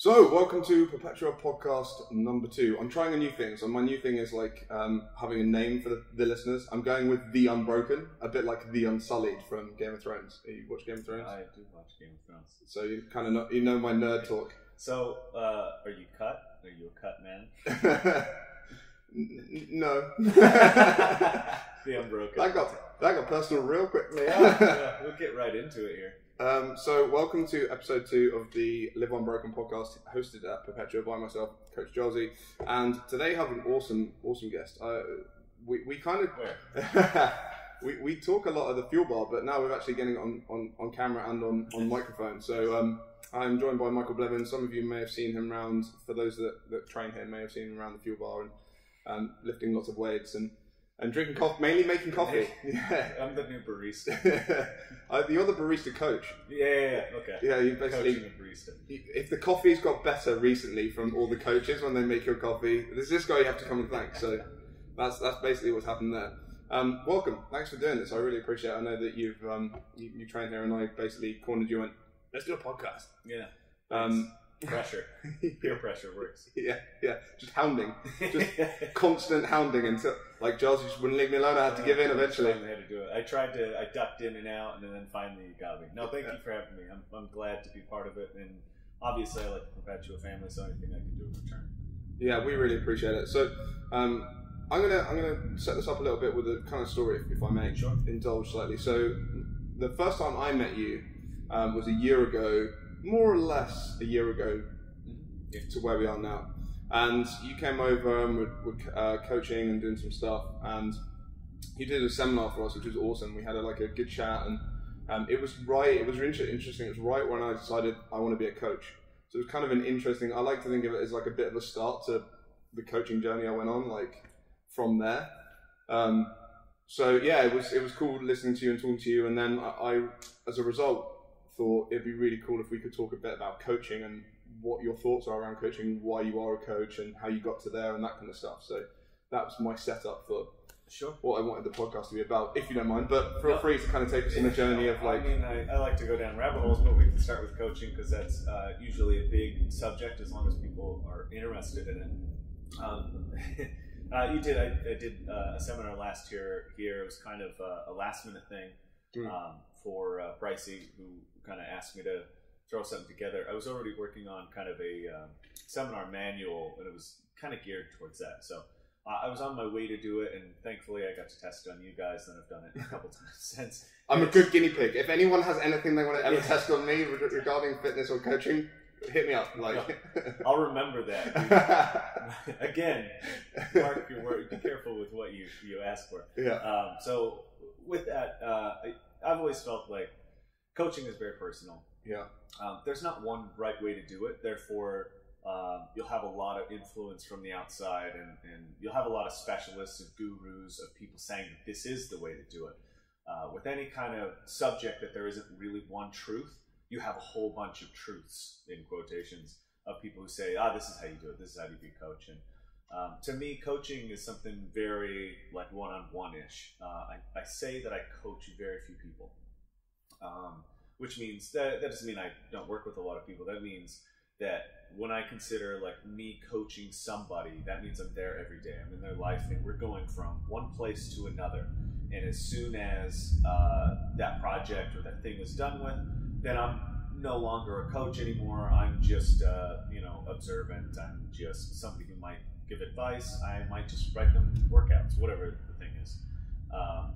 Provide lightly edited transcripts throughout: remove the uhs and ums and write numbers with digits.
So, welcome to Perpetua podcast number 2. I'm trying a new thing. So my new thing is like having a name for the listeners. I'm going with The Unbroken, a bit like The Unsullied from Game of Thrones. You watch Game of Thrones? I do watch Game of Thrones. So you kind of know my nerd talk. So, are you cut? Are you a cut man? No. The Unbroken. That got personal real quickly. Yeah, we'll get right into it here. So welcome to episode 2 of the Live Unbroken podcast, hosted at Perpetua by myself, Coach Gilesy, and today I have an awesome guest. We kind of we talk a lot of the fuel bar, but now we're actually getting it on camera and on microphone. So I'm joined by Michael Blevins. Some of you may have seen him around. For those that train here, may have seen him around the fuel bar and lifting lots of weights and drinking coffee, mainly making coffee. Yeah, I'm the new barista. You're the barista coach. Yeah. Okay. Yeah, you basically. Coaching a barista. If the coffee's got better recently from all the coaches when they make your coffee, there's this guy you have to come and thank. So that's basically what's happened there. Welcome. Thanks for doing this. I really appreciate it. I know that you've you trained here, and I basically cornered you and went, let's do a podcast. Yeah. Pressure. Peer pressure works. Yeah. Just hounding. Just constant hounding until, like, Giles just wouldn't leave me alone. I had to give in eventually. I had to do it. I ducked in and out, and then finally you got me. No, thank you for having me. I'm glad to be part of it, and obviously I like the Perpetua family, so anything I can do in return. Yeah, we really appreciate it. So, I'm gonna set this up a little bit with a kind of story, if I may. Sure. Indulge slightly. So, the first time I met you was a year ago. More or less a year ago to where we are now, and you came over and were coaching and doing some stuff, and you did a seminar for us, which was awesome. We had a good chat, and it was interesting. It was right when I decided I want to be a coach, so it was kind of an interesting. I like to think of it as like a bit of a start to the coaching journey I went on, like from there. So yeah, it was cool listening to you and talking to you, and then I as a result thought it'd be really cool if we could talk a bit about coaching and what your thoughts are around coaching, why you are a coach and how you got to there and that kind of stuff. So that was my setup for what I wanted the podcast to be about, if you don't mind. But feel free to kind of take us on a journey of like... I like to go down rabbit holes, but we can start with coaching because that's usually a big subject as long as people are interested in it. I did a seminar last year here. It was kind of a last minute thing for Brycey, who kind of asked me to throw something together. I was already working on kind of a seminar manual, and it was kind of geared towards that. So I was on my way to do it, and thankfully I got to test it on you guys, and I've done it a couple times since. I'm a good guinea pig. If anyone has anything they want to ever test on me regarding fitness or coaching, hit me up. I'll remember that. Again, mark your word. Be careful with what you ask for. Yeah. So with that, I've always felt like coaching is very personal. Yeah. There's not one right way to do it. Therefore, you'll have a lot of influence from the outside, and you'll have a lot of specialists and gurus of people saying that this is the way to do it. With any kind of subject that there isn't really one truth, you have a whole bunch of truths, in quotations, of people who say, this is how you do it. This is how you be coach. And to me, coaching is something very like one-on-one-ish. I say that I coach very few people. Which means that doesn't mean I don't work with a lot of people. That means that when I consider like me coaching somebody, that means I'm there every day. I'm in their life, and we're going from one place to another. And as soon as that project or that thing is done with, then I'm no longer a coach anymore. I'm just observant. I'm just somebody who might give advice. I might just write them workouts, whatever the thing is.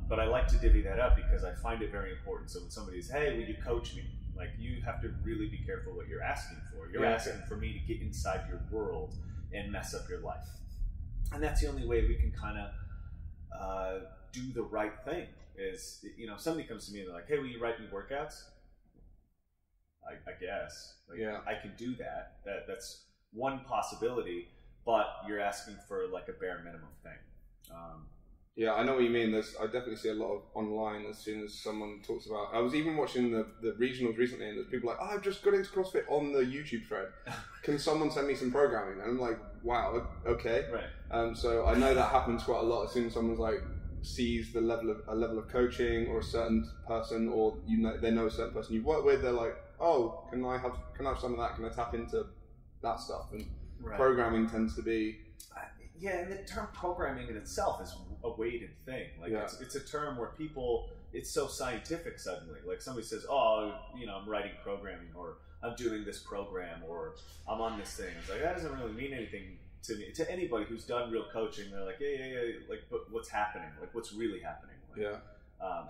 But I like to divvy that up because I find it very important. So when somebody's, hey, will you coach me? Like, you have to really be careful what you're asking for. You're asking for me to get inside your world and mess up your life. And that's the only way we can kind of do the right thing is, somebody comes to me and they're like, hey, will you write me workouts? I guess. I can do that. That's one possibility, but you're asking for like a bare minimum thing. Yeah, I know what you mean. I definitely see a lot of online as soon as someone talks about... I was even watching the regionals recently, and there's people like, I've just got into CrossFit on the YouTube thread. Can someone send me some programming? And I'm like, wow, okay. Right. So I know that happens quite a lot. As soon as someone's like sees a level of coaching or a certain person, or they know a certain person you've worked with, they're like, oh, can I have some of that? Can I tap into that stuff, and right. programming tends to be. Yeah, and the term programming in itself is a weighted thing. Like it's a term where people, it's so scientific suddenly. Like somebody says, oh, you know, I'm writing programming, or I'm doing this program, or I'm on this thing. It's like, that doesn't really mean anything to me. To anybody who's done real coaching, they're like, yeah. Like, but what's happening? Like, what's really happening? Like,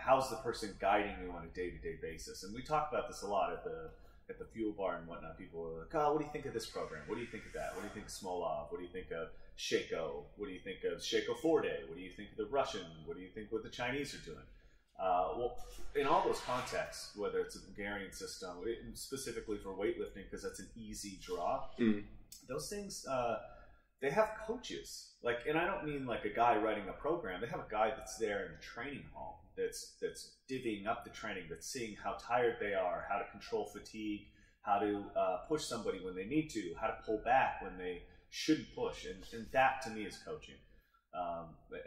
how's the person guiding you on a day-to-day basis? And we talk about this a lot at the fuel bar and whatnot. People are like, oh, what do you think of this program? What do you think of that? What do you think of Smolov? What do you think of Shaco? What do you think of Shaco 4-Day? What do you think of the Russian? What do you think what the Chinese are doing? Well, in all those contexts, whether it's a Bulgarian system, specifically for weightlifting, because that's an easy draw, those things, they have coaches. Like, and I don't mean like a guy writing a program. They have a guy that's there in the training hall that's divvying up the training, that's seeing how tired they are, how to control fatigue, how to push somebody when they need to, how to pull back when they shouldn't push. And that to me is coaching.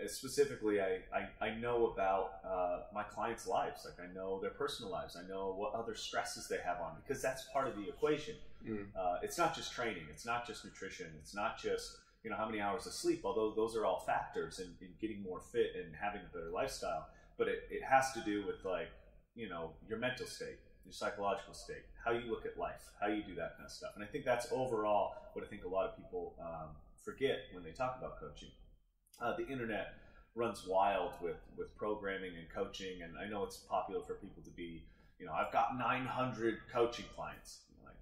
Specifically, I know about my clients' lives. Like, I know their personal lives. I know what other stresses they have on, because that's part of the equation. It's not just training. It's not just nutrition. It's not just, you know, how many hours of sleep, although those are all factors in getting more fit and having a better lifestyle. But it has to do with, like, you know, your mental state, your psychological state, how you look at life, how you do that kind of stuff. And I think that's overall what I think a lot of people forget when they talk about coaching. The internet runs wild with programming and coaching, and I know it's popular for people to be, you know, I've got 900 coaching clients. Like,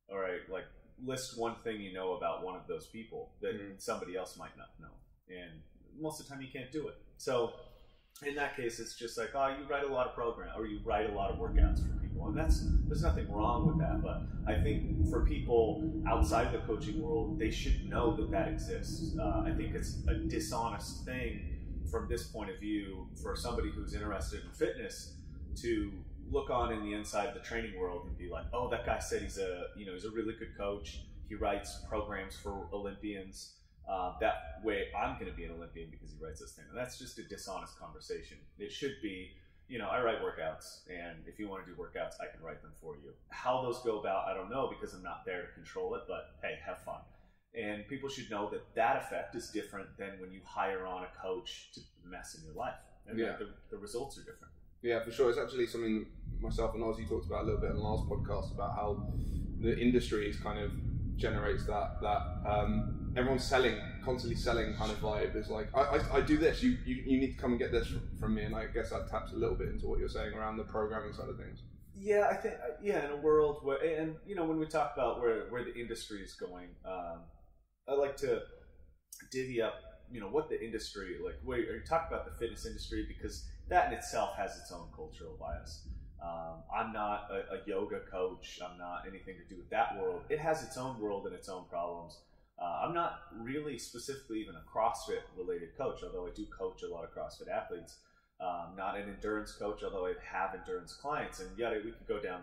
all right, like, list one thing you know about one of those people that somebody else might not know, and most of the time you can't do it. So in that case, it's just like, oh, you write a lot of programs, or you write a lot of workouts for people, and there's nothing wrong with that. But I think for people outside the coaching world, they should know that exists. I think it's a dishonest thing from this point of view for somebody who's interested in fitness to look on in the inside of the training world and be like, oh, that guy said he's a really good coach. He writes programs for Olympians. That way I'm going to be an Olympian because he writes this thing. And that's just a dishonest conversation. It should be, you know, I write workouts, and if you want to do workouts, I can write them for you. How those go about, I don't know, because I'm not there to control it, but hey, have fun. And people should know that effect is different than when you hire on a coach to mess in your life. And the results are different. Yeah, for sure. It's actually something myself and Ozzy talked about a little bit in the last podcast, about how the industry is kind of generates that everyone's constantly selling kind of vibe. It's like, I do this, you need to come and get this from me. And I guess that taps a little bit into what you're saying around the programming side of things. Yeah, I think, in a world where, and you know, when we talk about where the industry is going, I like to divvy up, you know, what the industry, like, where you talk about the fitness industry, because that in itself has its own cultural bias. I'm not a yoga coach. I'm not anything to do with that world. It has its own world and its own problems. I'm not really specifically even a CrossFit related coach, although I do coach a lot of CrossFit athletes. Not an endurance coach, although I have endurance clients, and yet we could go down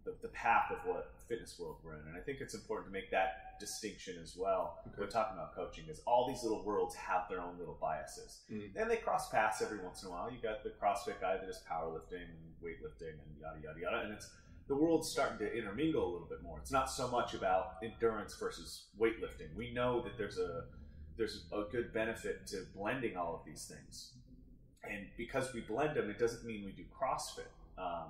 the path of what fitness world we're in. And I think it's important to make that distinction as well. Okay. We're talking about coaching, is all these little worlds have their own little biases. And they cross paths every once in a while. You got the CrossFit guy that is powerlifting and weightlifting and yada, yada, yada. And the world's starting to intermingle a little bit more. It's not so much about endurance versus weightlifting. We know that there's a good benefit to blending all of these things. And because we blend them, it doesn't mean we do CrossFit.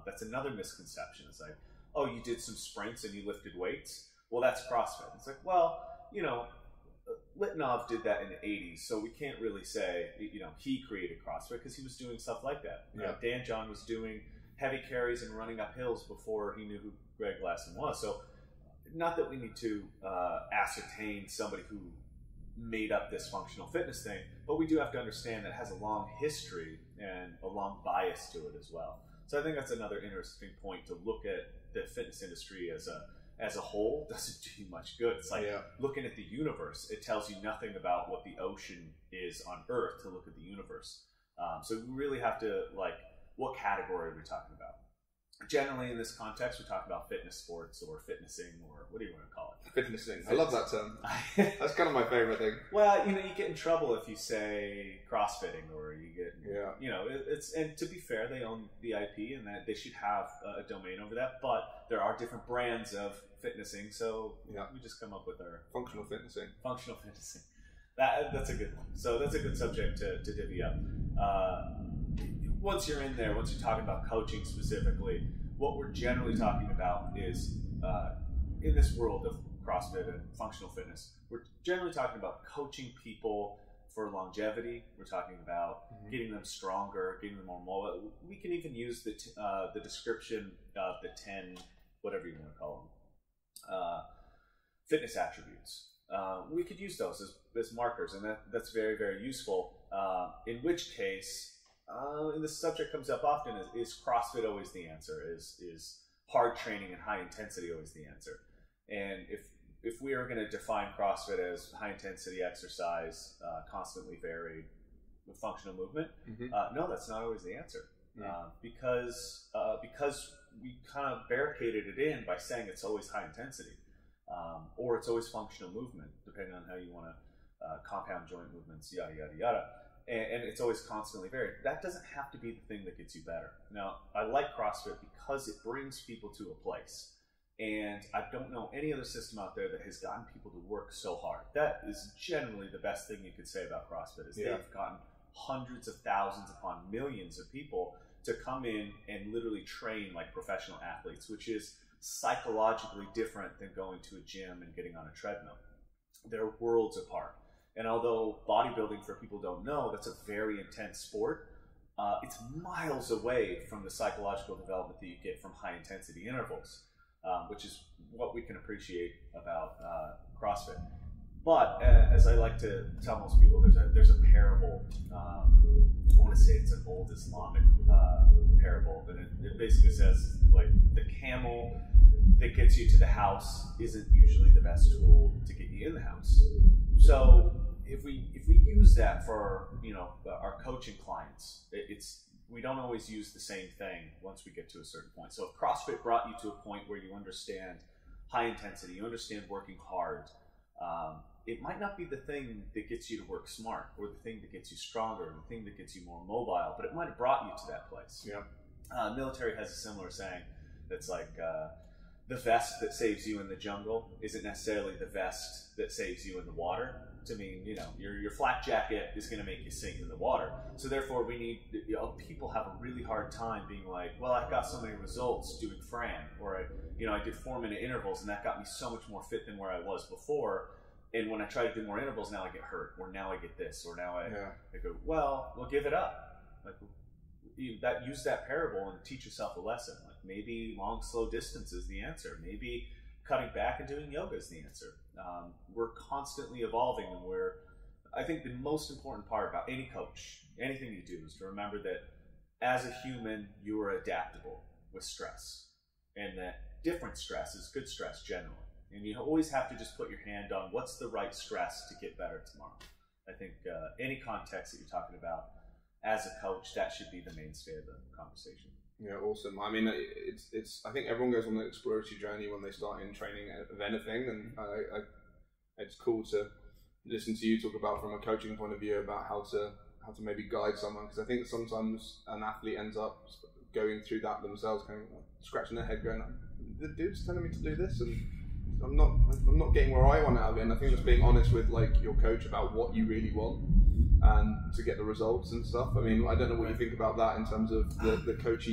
That's another misconception. It's like, oh, you did some sprints and you lifted weights? Well, that's CrossFit. It's like, well, you know, Litvinov did that in the 80s, so we can't really say, you know, he created CrossFit, because he was doing stuff like that. Yeah. Dan John was doing heavy carries and running up hills before he knew who Greg Glassman was. So not that we need to ascertain somebody who made up this functional fitness thing, but we do have to understand that it has a long history and a long bias to it as well. So I think that's another interesting point, to look at the fitness industry as a whole doesn't do much good. It's like looking at the universe. It tells you nothing about what the ocean is on Earth to look at the universe. So we really have to, like, what category are we talking about? Generally, in this context, we talk about fitness sports or fitnessing, or what do you want to call it? Fitnessing. I love that term. That's kind of my favorite thing. Well, you get in trouble if you say crossfitting, or you get, it's, and to be fair, they own the IP and that they should have a domain over that, but there are different brands of fitnessing, so we just come up with our functional fitnessing. Functional fitnessing. That's a good one. So that's a good subject to divvy up. Once you're in there, once you're talking about coaching specifically, what we're generally talking about is, in this world of CrossFit and functional fitness, we're generally talking about coaching people for longevity. We're talking about getting them stronger, getting them more mobile. We can even use the description of the 10, whatever you want to call them, fitness attributes. We could use those as markers, and that's very, very useful. In which case, and this subject comes up often, is CrossFit always the answer? Is hard training and high intensity always the answer? And if we are going to define CrossFit as high intensity exercise, constantly varied with functional movement, no, that's not always the answer. Because we kind of barricaded it in by saying it's always high intensity, or it's always functional movement, depending on how you want to compound joint movements, yada, yada, yada. And it's always constantly varied. That doesn't have to be the thing that gets you better. Now, I like CrossFit because it brings people to a place. And I don't know any other system out there that has gotten people to work so hard. That is generally the best thing you could say about CrossFit, is they've gotten hundreds of thousands upon millions of people to come in and literally train like professional athletes, which is psychologically different than going to a gym and getting on a treadmill. They're worlds apart. And although bodybuilding, for people who don't know, that's a very intense sport, it's miles away from the psychological development that you get from high intensity intervals, which is what we can appreciate about CrossFit. But as I like to tell most people, there's a parable. I want to say it's an old Islamic parable, but it basically says, like, the camel that gets you to the house isn't usually the best tool to get you in the house. So if we use that for our coaching clients, we don't always use the same thing once we get to a certain point. So if CrossFit brought you to a point where you understand high intensity, you understand working hard, it might not be the thing that gets you to work smart, or the thing that gets you stronger, or the thing that gets you more mobile, but it might have brought you to that place. Military has a similar saying that's like, the vest that saves you in the jungle isn't necessarily the vest that saves you in the water. To mean, your flak jacket is going to make you sink in the water. So therefore, we need, people have a really hard time being like, well, I've got so many results doing Fran, or I did 4-minute intervals, and that got me so much more fit than where I was before. And when I try to do more intervals, now I get hurt, or now I get this, or now I go, well, give it up. Like, use that parable and teach yourself a lesson. Like, maybe long, slow distance is the answer. Maybe cutting back and doing yoga is the answer. We're constantly evolving, and I think the most important part about any coach, anything you do, is to remember that as a human, you are adaptable with stress, and that different stress is good stress generally. And you always have to just put your hand on what's the right stress to get better tomorrow. I think any context that you're talking about as a coach, that should be the mainstay of the conversation. Yeah, awesome. I mean, it's. I think everyone goes on an exploratory journey when they start in training of anything, and it's cool to listen to you talk about from a coaching point of view about how to maybe guide someone, because I think sometimes an athlete ends up going through that themselves, kind of scratching their head, going, "The dude's telling me to do this, and I'm not getting where I want out of it." And I think just being honest with your coach about what you really want, and to get the results and stuff. I mean, I don't know what you think about that in terms of the coach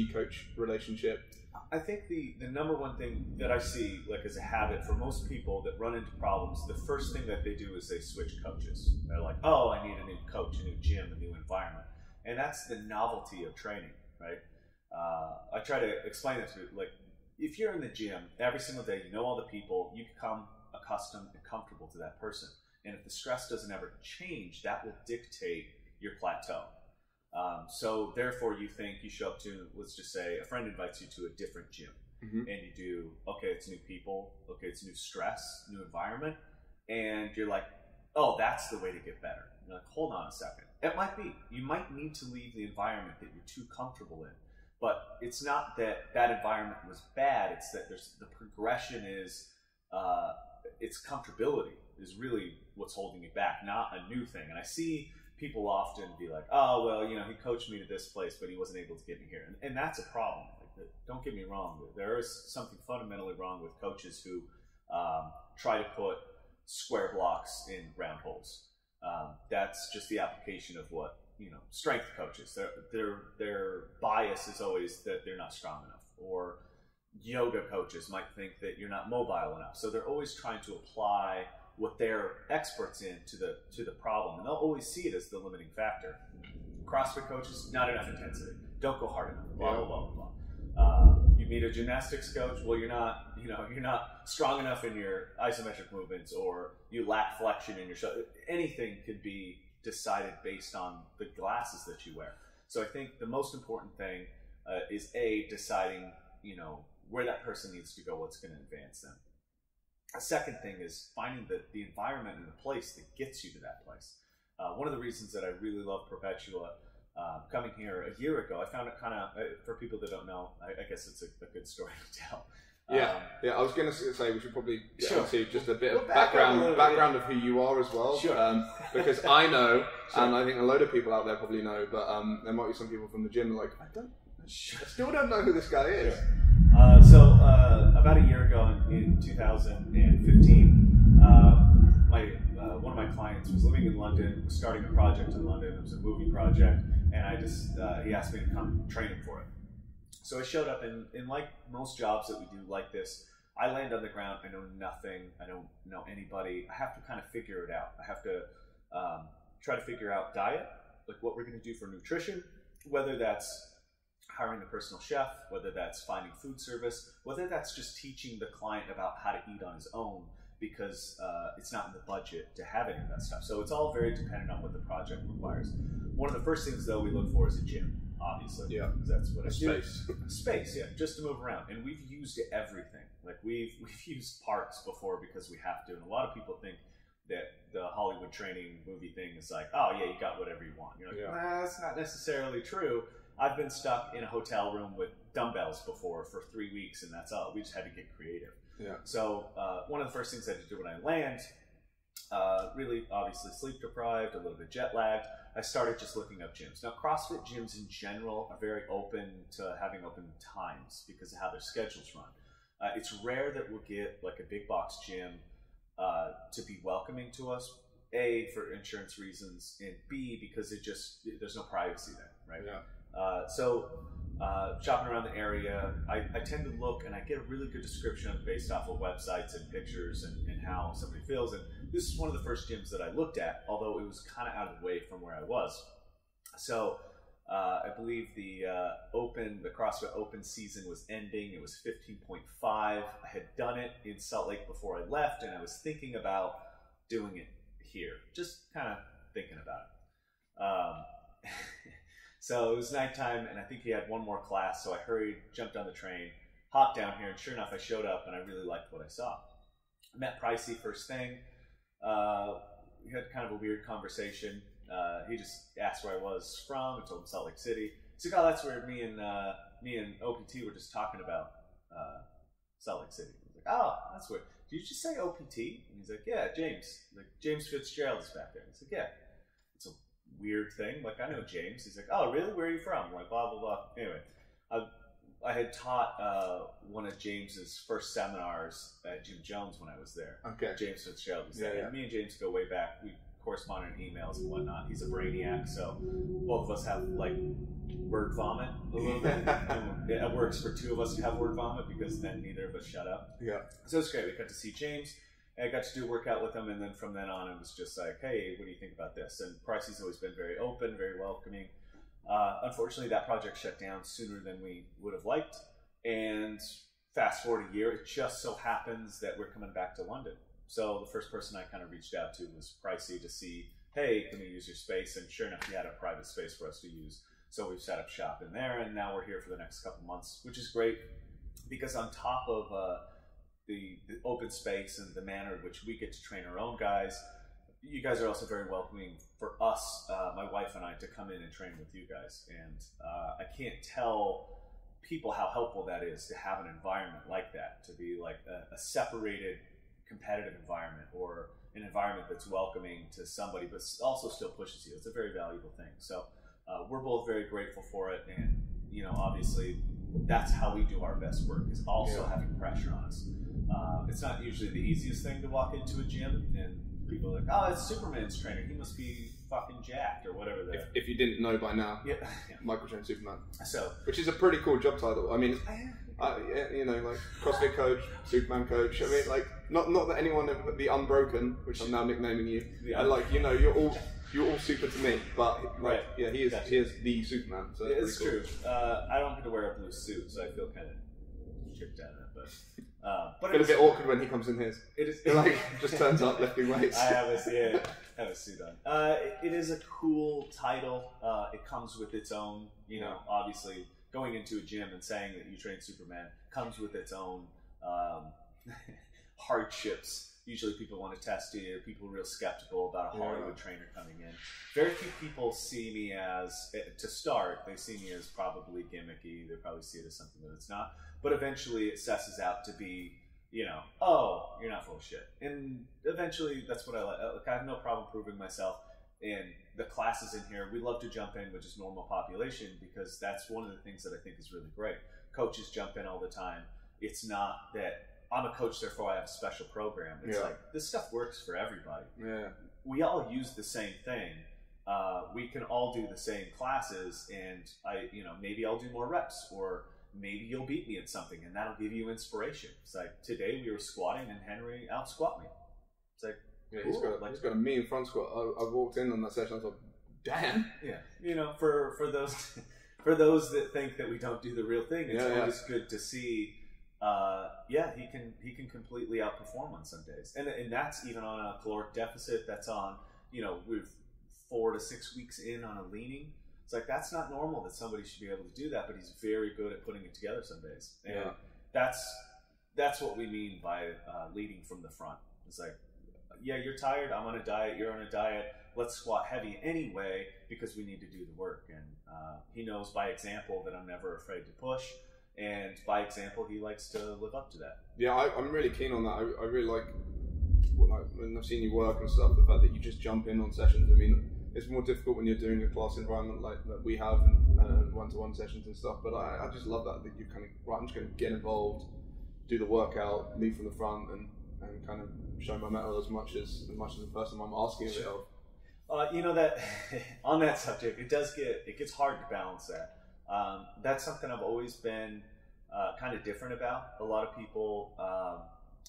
relationship. I think the number one thing that I see, like, as a habit for most people that run into problems, the first thing that they do is they switch coaches. They're like, oh, I need a new coach, a new gym, a new environment. And that's the novelty of training, right? I try to explain it to, like, if you're in the gym every single day, you know all the people, you become accustomed and comfortable to that person. And if the stress doesn't ever change, that will dictate your plateau. So therefore, you think you show up to, let's just say, a friend invites you to a different gym, and you do, okay, it's new people, okay, it's new stress, new environment, and you're like, oh, that's the way to get better. You're like, hold on a second. It might be. You might need to leave the environment that you're too comfortable in But it's not that that environment was bad. It's that the progression is, it's comfortability is really what's holding you back, not a new thing. And I see people often be like, oh, well, you know, he coached me to this place, but he wasn't able to get me here. And that's a problem. Like, don't get me wrong. There is something fundamentally wrong with coaches who try to put square blocks in round holes. That's just the application of what, you know, strength coaches, their bias is always that they're not strong enough, or yoga coaches might think that you're not mobile enough. So they're always trying to apply what they're experts in to the problem, and they'll always see it as the limiting factor. CrossFit coaches, not enough intensity, don't go hard enough, blah, blah, blah, blah. You meet a gymnastics coach, well, you're not strong enough in your isometric movements, or you lack flexion in your shoulder. Anything could be decided based on the glasses that you wear. So I think the most important thing is deciding, you know, where that person needs to go, what's going to advance them. A second thing is finding the environment and the place that gets you to that place. One of the reasons that I really love Perpetua, coming here a year ago, I found it kind of, for people that don't know, I guess it's a good story to tell. Yeah, I was going to say we should probably get Sure. into just a bit of background of who you are as well. Sure. Because I know, Sure. and I think a load of people out there probably know, but there might be some people from the gym like, I still don't know who this guy is. Sure. So about a year ago in 2015, one of my clients was living in London, was starting a project in London. It was a movie project, and he asked me to come train him for it. So I showed up, and like most jobs that we do like this, I land on the ground. I know nothing. I don't know anybody. I have to kind of figure it out. I have to try to figure out diet, like what we're going to do for nutrition, whether that's hiring a personal chef, whether that's finding food service, whether that's just teaching the client about how to eat on his own, because it's not in the budget to have any of that stuff. So it's all very dependent on what the project requires. One of the first things, though, we look for is a gym. Obviously, yeah, because that's what I do. Space, yeah, just to move around. And we've used everything. Like we've used parks before because we have to. And a lot of people think that the Hollywood training movie thing is like, oh yeah, you got whatever you want. You're like, nah, that's not necessarily true. I've been stuck in a hotel room with dumbbells before for 3 weeks, and that's all. We just had to get creative. Yeah. So one of the first things I had to do when I land, really obviously sleep deprived, a little bit jet lagged, I started just looking up gyms. Now, CrossFit gyms in general are very open to having open times because of how their schedules run. It's rare that we'll get like a big box gym to be welcoming to us, A, for insurance reasons, and B, because there's no privacy there, right? Yeah. So shopping around the area, I tend to look and I get a really good description based off of websites and pictures and how somebody feels. And this is one of the first gyms that I looked at, although it was kind of out of the way from where I was. So I believe the CrossFit Open season was ending. It was 15.5. I had done it in Salt Lake before I left, and I was thinking about doing it here, just kind of thinking about it. So it was nighttime, and I think he had one more class, so I hurried, jumped on the train, hopped down here, and sure enough, I showed up, and I really liked what I saw. I met Pricey first thing. We had kind of a weird conversation. He just asked where I was from. I told him Salt Lake City. He's like, oh, that's where me and OPT were just talking about Salt Lake City. I was like, oh, that's weird. Did you just say OPT? And he's like, yeah, James. Like, James Fitzgerald is back there. He's like, yeah. It's a weird thing. Like, I know James. He's like, oh, really? Where are you from? I'm like, blah, blah, blah. Anyway, I had taught one of James's first seminars at Jim Jones when I was there. Okay. James Fitzgerald was there. Yeah. Me and James go way back. We correspond in emails and whatnot. He's a brainiac, so both of us have like word vomit a little bit. And it works for two of us to have word vomit because then neither of us shut up. Yeah. So it's great. We got to see James. And I got to do a workout with him, and then from then on, it was just like, hey, what do you think about this? And Pricey's always been very open, very welcoming. Unfortunately, that project shut down sooner than we would have liked. And fast forward a year, it just so happens that we're coming back to London. So the first person I kind of reached out to was Pricey to see, hey, can we use your space? And sure enough, he had a private space for us to use. So we've set up shop in there, and now we're here for the next couple months, which is great because on top of the open space and the manner in which we get to train our own guys, you guys are also very welcoming for us, my wife and I, to come in and train with you guys. And I can't tell people how helpful that is to have an environment like that, to be like a separated competitive environment, or an environment that's welcoming to somebody but also still pushes you. It's a very valuable thing. So we're both very grateful for it, and obviously that's how we do our best work, is also having pressure on us. It's not usually the easiest thing to walk into a gym and people are like, oh, it's Superman's trainer, he must be fucking jacked or whatever. If you didn't know by now, Michael trained Superman. So, which is a pretty cool job title. I mean, like CrossFit coach, Superman coach. I mean, like not that anyone the Unbroken, which I'm now nicknaming you, and like you're all super to me, but like he is the Superman. So it's true. I don't get to wear a blue suit, so I feel kind of chipped at it, but it's a bit awkward when he comes in his. It is like just turns up lifting weights. I have a suit on. It is a cool title. It comes with its own, obviously going into a gym and saying that you train Superman comes with its own hardships. Usually people want to test you. People are real skeptical about a Hollywood trainer coming in. Very few people see me as, to start, they see me as probably gimmicky. They probably see it as something that it's not. But eventually it cesses out to be, oh, you're not full of shit. And eventually that's what I like. I have no problem proving myself. And the classes in here, we love to jump in with just normal population, because that's one of the things that I think is really great. Coaches jump in all the time. It's not that I'm a coach, therefore I have a special program. It's like, this stuff works for everybody. Yeah. We all use the same thing. We can all do the same classes, and maybe I'll do more reps, or maybe you'll beat me at something, and that'll give you inspiration. It's like, today we were squatting and Henry out squat me. It's like, yeah, he's got a mean front squat. I walked in on that session, I was like, damn. Yeah, for those that think that we don't do the real thing, it's always good to see. He can completely outperform on some days, and that's even on a caloric deficit. That's on, we're 4 to 6 weeks in on a leaning. It's like, that's not normal that somebody should be able to do that, but he's very good at putting it together some days. And that's what we mean by leading from the front. It's like, you're tired, I'm on a diet, you're on a diet, let's squat heavy anyway, because we need to do the work. And he knows by example that I'm never afraid to push. And by example, he likes to live up to that. Yeah, I'm really keen on that. I really like, when I've seen you work and stuff, the fact that you just jump in on sessions. I mean, it's more difficult when you're doing a class environment like that we have, and one-to-one sessions and stuff. But I just love that you kind of, I'm just going to get involved, do the workout, lead from the front, and kind of show my mettle as much as the person I'm asking a bit of. That on that subject, it gets hard to balance that. That's something I've always been kind of different about. A lot of people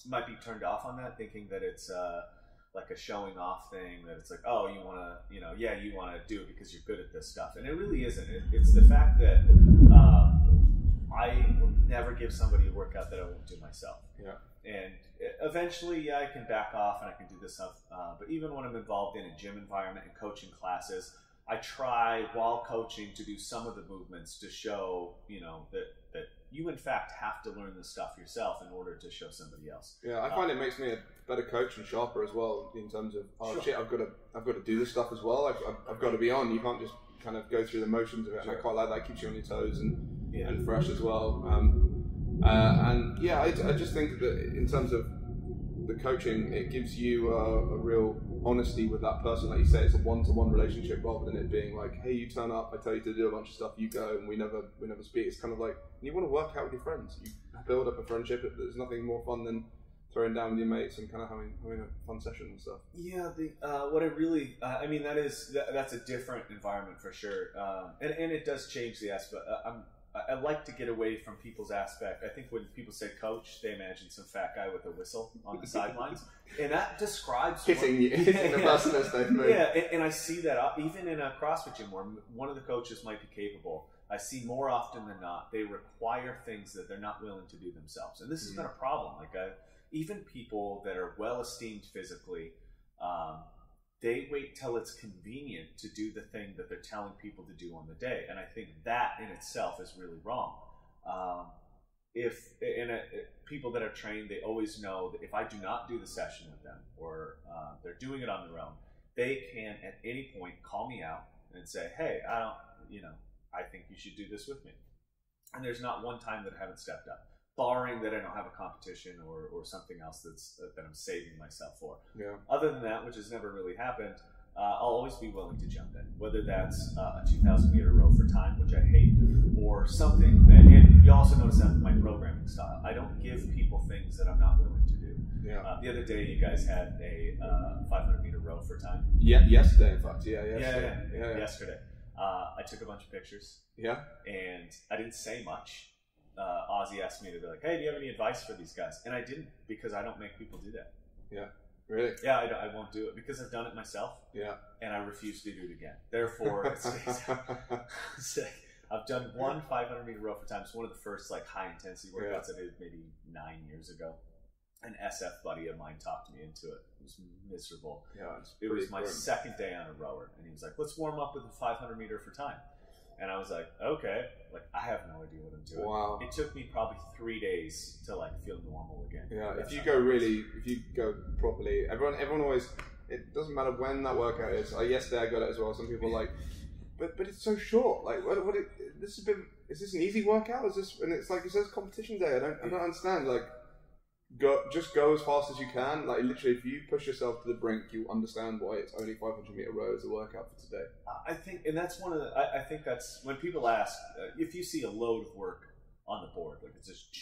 might be turned off on that, thinking that it's like a showing off thing, that it's like, oh, you want to, you want to do it because you're good at this stuff. And it really isn't. It's the fact that I will never give somebody a workout that I won't do myself. Yeah. And eventually, I can back off and I can do this stuff. But even when I'm involved in a gym environment and coaching classes, I try while coaching to do some of the movements to show, that you in fact have to learn this stuff yourself in order to show somebody else. Yeah, I find it makes me a better coach and sharper as well, in terms of, shit, I've got to do this stuff as well. I've got to be on. You can't just kind of go through the motions of it. Sure. And I quite like that. It keeps you on your toes and fresh as well. I just think that in terms of the coaching, it gives you a real honesty with that person. Like you say, it's a one-to-one relationship rather than it being like, hey, you turn up, I tell you to do a bunch of stuff, you go, and we never speak. It's kind of like, you want to work out with your friends. You build up a friendship. There's nothing more fun than throwing down with your mates and kind of having a fun session and stuff. Yeah, what I really, that's a different environment for sure, and it does change the aspect. I like to get away from people's aspect. I think when people say coach, they imagine some fat guy with a whistle on the sidelines, and that describes hitting the person as they move. Yeah, and I see that even in a CrossFit gym where one of the coaches might be capable. I see more often than not they require things that they're not willing to do themselves, and this has been a problem. Like even people that are well esteemed physically, they wait till it's convenient to do the thing that they're telling people to do on the day. And I think that in itself is really wrong. People that are trained, they always know that if I do not do the session with them, or they're doing it on their own, they can at any point call me out and say, hey, I think you should do this with me. and there's not one time that I haven't stepped up, barring that I don't have a competition or something else that I'm saving myself for. Yeah. Other than that, which has never really happened, I'll always be willing to jump in, whether that's a 2,000 meter row for time, which I hate, or something. And you also notice that with my programming style, I don't give people things that I'm not willing to do. Yeah. The other day, you guys had a 500 meter row for time. Yeah, yesterday, in fact. Yeah. Yesterday. I took a bunch of pictures. Yeah. And I didn't say much. Ozzy asked me to be like, hey, do you have any advice for these guys? And I didn't, because I don't make people do that. Yeah. Really? Yeah, I won't do it because I've done it myself. Yeah. And I refuse to do it again. Therefore, it's I've done one 500 meter row for time. It's one of the first like high intensity workouts I did maybe 9 years ago. An SF buddy of mine talked me into it. It was miserable. Yeah, it was my second day on a rower, and he was like, "Let's warm up with a 500 meter for time." And I was like, "Okay." Like, I have no idea what I'm doing. Wow. It took me probably 3 days to like feel normal again. Yeah, if you go properly, everyone always. It doesn't matter when that workout is. Yesterday I got it as well. Some people are like, but it's so short. Like, this has been. Is this an easy workout? Is this? And it's like it says competition day. I don't understand. Like. Go as fast as you can. Like literally, if you push yourself to the brink, you understand why it's only 500 meter row as a workout for today. I think, and that's one of the. I think that's when people ask if you see a load of work on the board, like it's just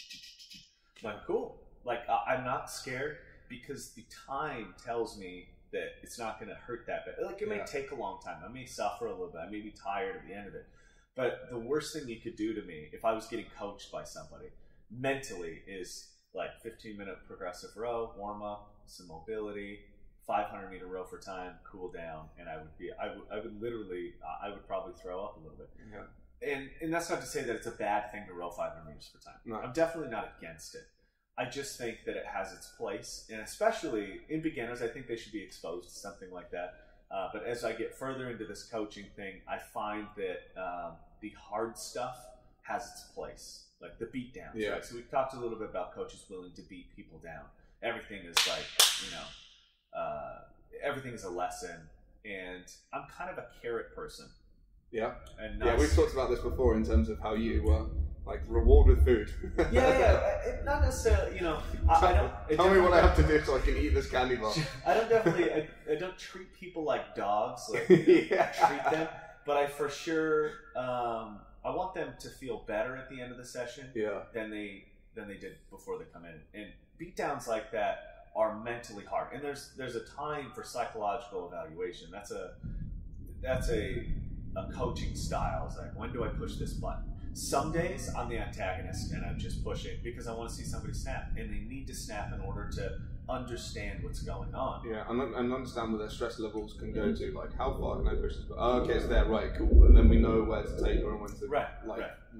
like cool. Like I'm not scared because the time tells me that it's not going to hurt that bad. Like it may take a long time. I may suffer a little bit. I may be tired at the end of it. But the worst thing you could do to me, if I was getting coached by somebody mentally, is like 15-minute progressive row, warm up, some mobility, 500 meter row for time, cool down, and I would probably throw up a little bit. Yeah. And that's not to say that it's a bad thing to row 500 meters for time. No. I'm definitely not against it. I just think that it has its place, and especially in beginners, I think they should be exposed to something like that. But as I get further into this coaching thing, I find that the hard stuff has its place. Like the beat downs, right? So we've talked a little bit about coaches willing to beat people down. Everything is like, everything is a lesson. And I'm kind of a carrot person. Yeah. And we've talked about this before in terms of how you like reward with food. Not necessarily, I don't. Tell me what I have to do so I can eat this candy bar. I don't treat people like dogs, like treat them. But I for sure, I want them to feel better at the end of the session than they did before they come in. And beatdowns like that are mentally hard. And there's a time for psychological evaluation. That's a coaching style. It's like, when do I push this button? Some days I'm the antagonist and I'm just pushing because I want to see somebody snap, and they need to snap in order to understand what's going on. Yeah, and understand where their stress levels can go to. Like, how far can I push this? Oh, okay, it's there, right, cool. And then we know where to take her and when to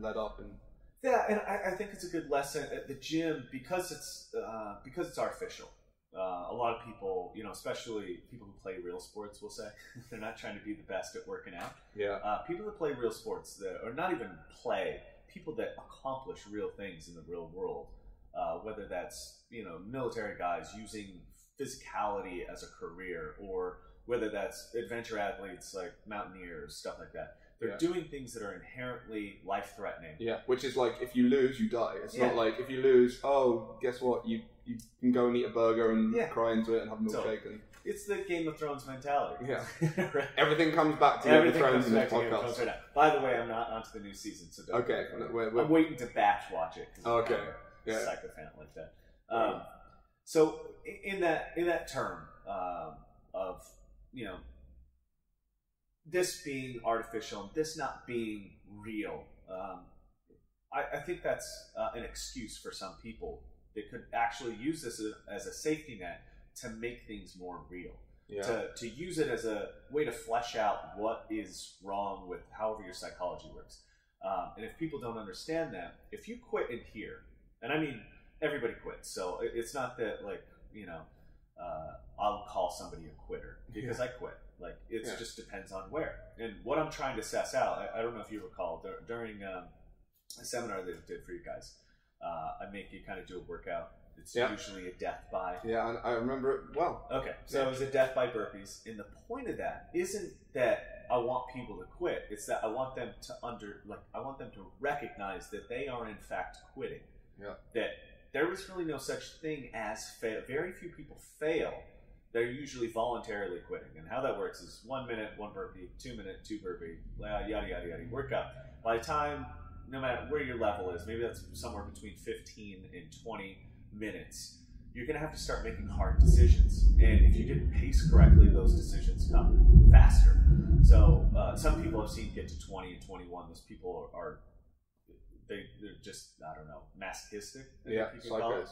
let up. And and I think it's a good lesson at the gym because it's artificial. A lot of people, especially people who play real sports, will say they're not trying to be the best at working out. Yeah. People that play real sports or not even play, people that accomplish real things in the real world. Whether that's military guys using physicality as a career, or whether that's adventure athletes like mountaineers, stuff like that. They're doing things that are inherently life-threatening. Yeah, which is like if you lose, you die. It's not like if you lose, oh, guess what? You can go and eat a burger and cry into it and have a milkshake. And it's the Game of Thrones mentality. Yeah, Everything comes back to Game of Thrones in this podcast. Right. By the way, I'm not onto the new season, so don't I'm waiting to batch watch it. Okay. I'm a psychophant like that. So in that term of this being artificial, this not being real, I think that's an excuse for some people that could actually use this as a safety net to make things more real. Yeah. To use it as a way to flesh out what is wrong with however your psychology works. And if people don't understand that, if you quit in here, and I mean everybody quits, so it's not that like I'll call somebody a quitter because I quit. Like it just depends on where. And what I'm trying to suss out, I don't know if you recall during a seminar that I did for you guys, I make you kind of do a workout. It's usually a death by. Yeah, I remember it well. Okay, so it was a death by burpees, and the point of that isn't that I want people to quit. It's that I want them to I want them to recognize that they are in fact quitting. Yeah. That there is really no such thing as fail. Very few people fail. They're usually voluntarily quitting. And how that works is 1 minute, 1 burpee, 2 minute, 2 burpee, yada, yada, yada, work up. By the time, no matter where your level is, maybe that's somewhere between 15 and 20 minutes, you're going to have to start making hard decisions. And if you didn't pace correctly, those decisions come faster. So some people I've seen get to 20 and 21. Those people they're just, I don't know, masochistic. Yeah, psychos.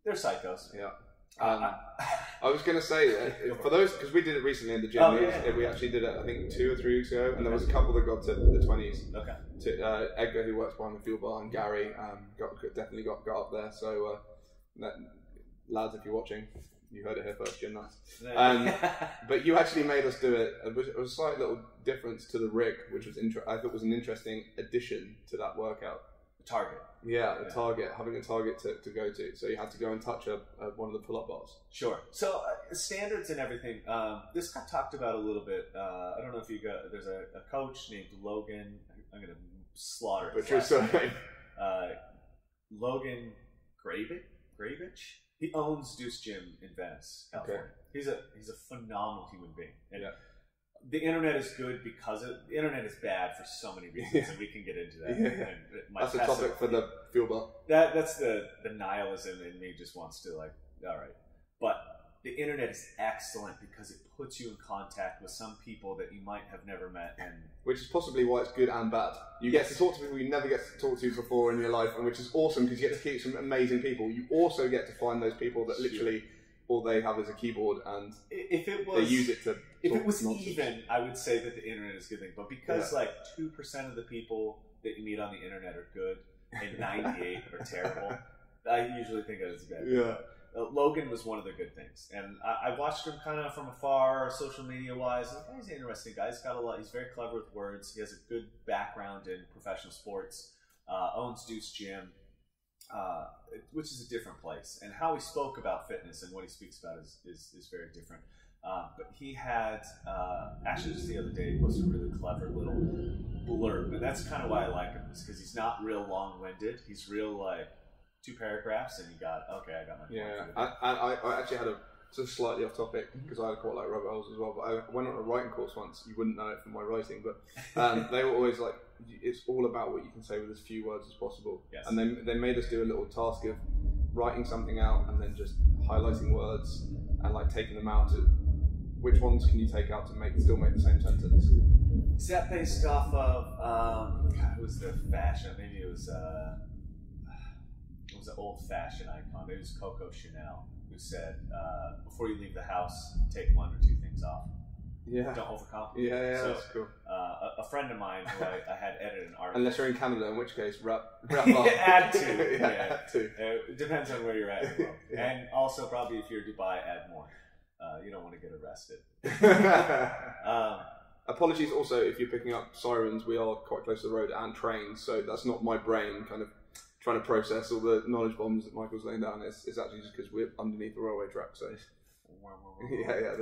They're psychos. Yeah. I was going to say, for those, because we did it recently in the gym, we actually did it, I think, 2 or 3 weeks ago, and there was a couple that got to the 20s. Okay. To, Edgar, who works behind the fuel bar, and Gary definitely got up there. So, lads, if you're watching, you heard it here first, you're nice. But you actually made us do it. It was a slight little difference to the rig, which was I thought was an interesting addition to that workout. Target. Yeah, target, having a target to go to. So you had to go and touch one of the pull-up bars. Sure. So standards and everything. This got talked about a little bit. I don't know if you got. There's a coach named Logan. I'm going to slaughter his last name. Logan Gravich. He owns Deuce Gym in Venice, California. Okay. He's a phenomenal human being. And the internet is good because the internet is bad for so many reasons, and we can get into that. Yeah. That's a topic for the fuel bar. That's the nihilism in me just wants to all right. But the internet is excellent because it puts you in contact with some people that you might have never met, and which is possibly why it's good and bad. You get to talk to people you never get to talk to before in your life, and which is awesome because you get to keep some amazing people. You also get to find those people that literally all they have is a keyboard, and they use it to. If it was even, I would say that the internet is a good thing. But because 2% of the people that you meet on the internet are good and 98 are terrible, I usually think that is bad. Yeah. Logan was one of the good things, and I watched him kind of from afar, social media wise. He's an interesting guy. He's got a lot. He's very clever with words. He has a good background in professional sports. Owns Deuce Gym, which is a different place. And how he spoke about fitness and what he speaks about is very different. But he had, actually just the other day, he posted a really clever little blurb. And that's kind of why I like him, is because he's not real long-winded. He's real, 2 paragraphs, and you got, okay, I got my point. Yeah, I actually had just slightly off topic, because I quite like rabbit holes as well, but I went on a writing course once. You wouldn't know it from my writing, but they were always like, it's all about what you can say with as few words as possible. Yes. And they made us do a little task of writing something out and then just highlighting words and taking them out to which ones can you take out to still make the same sentence. Is that based off of it was the fashion? Maybe it was an old-fashioned icon. Maybe it was Coco Chanel, who said, "Before you leave the house, take 1 or 2 things off. Yeah. Don't overcomplicate." Yeah, so, that's cool. A friend of mine who I had edited an article. Unless you're in Canada, in which case, wrap up. Add 2. Add 2. It depends on where you're at. And also, probably if you're Dubai, add more. You don't want to get arrested. Apologies also if you're picking up sirens. We are quite close to the road and trains, so that's not my brain kind of trying to process all the knowledge bombs that Michael's laying down. It's actually just because we're underneath the railway track. So there's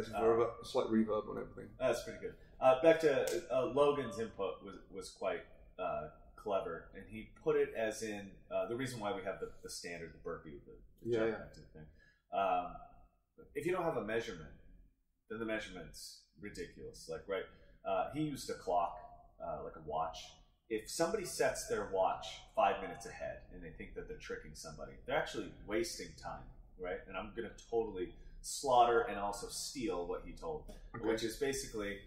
a slight reverb on everything. That's pretty good. Back to Logan's input was quite clever, and he put it as in the reason why we have the standard, the burpee, the jump thing. If you don't have a measurement, then the measurement's ridiculous. He used a clock, like a watch. If somebody sets their watch 5 minutes ahead and they think that they're tricking somebody, they're actually wasting time, right? And I'm going to totally slaughter and also steal what he told, which is basically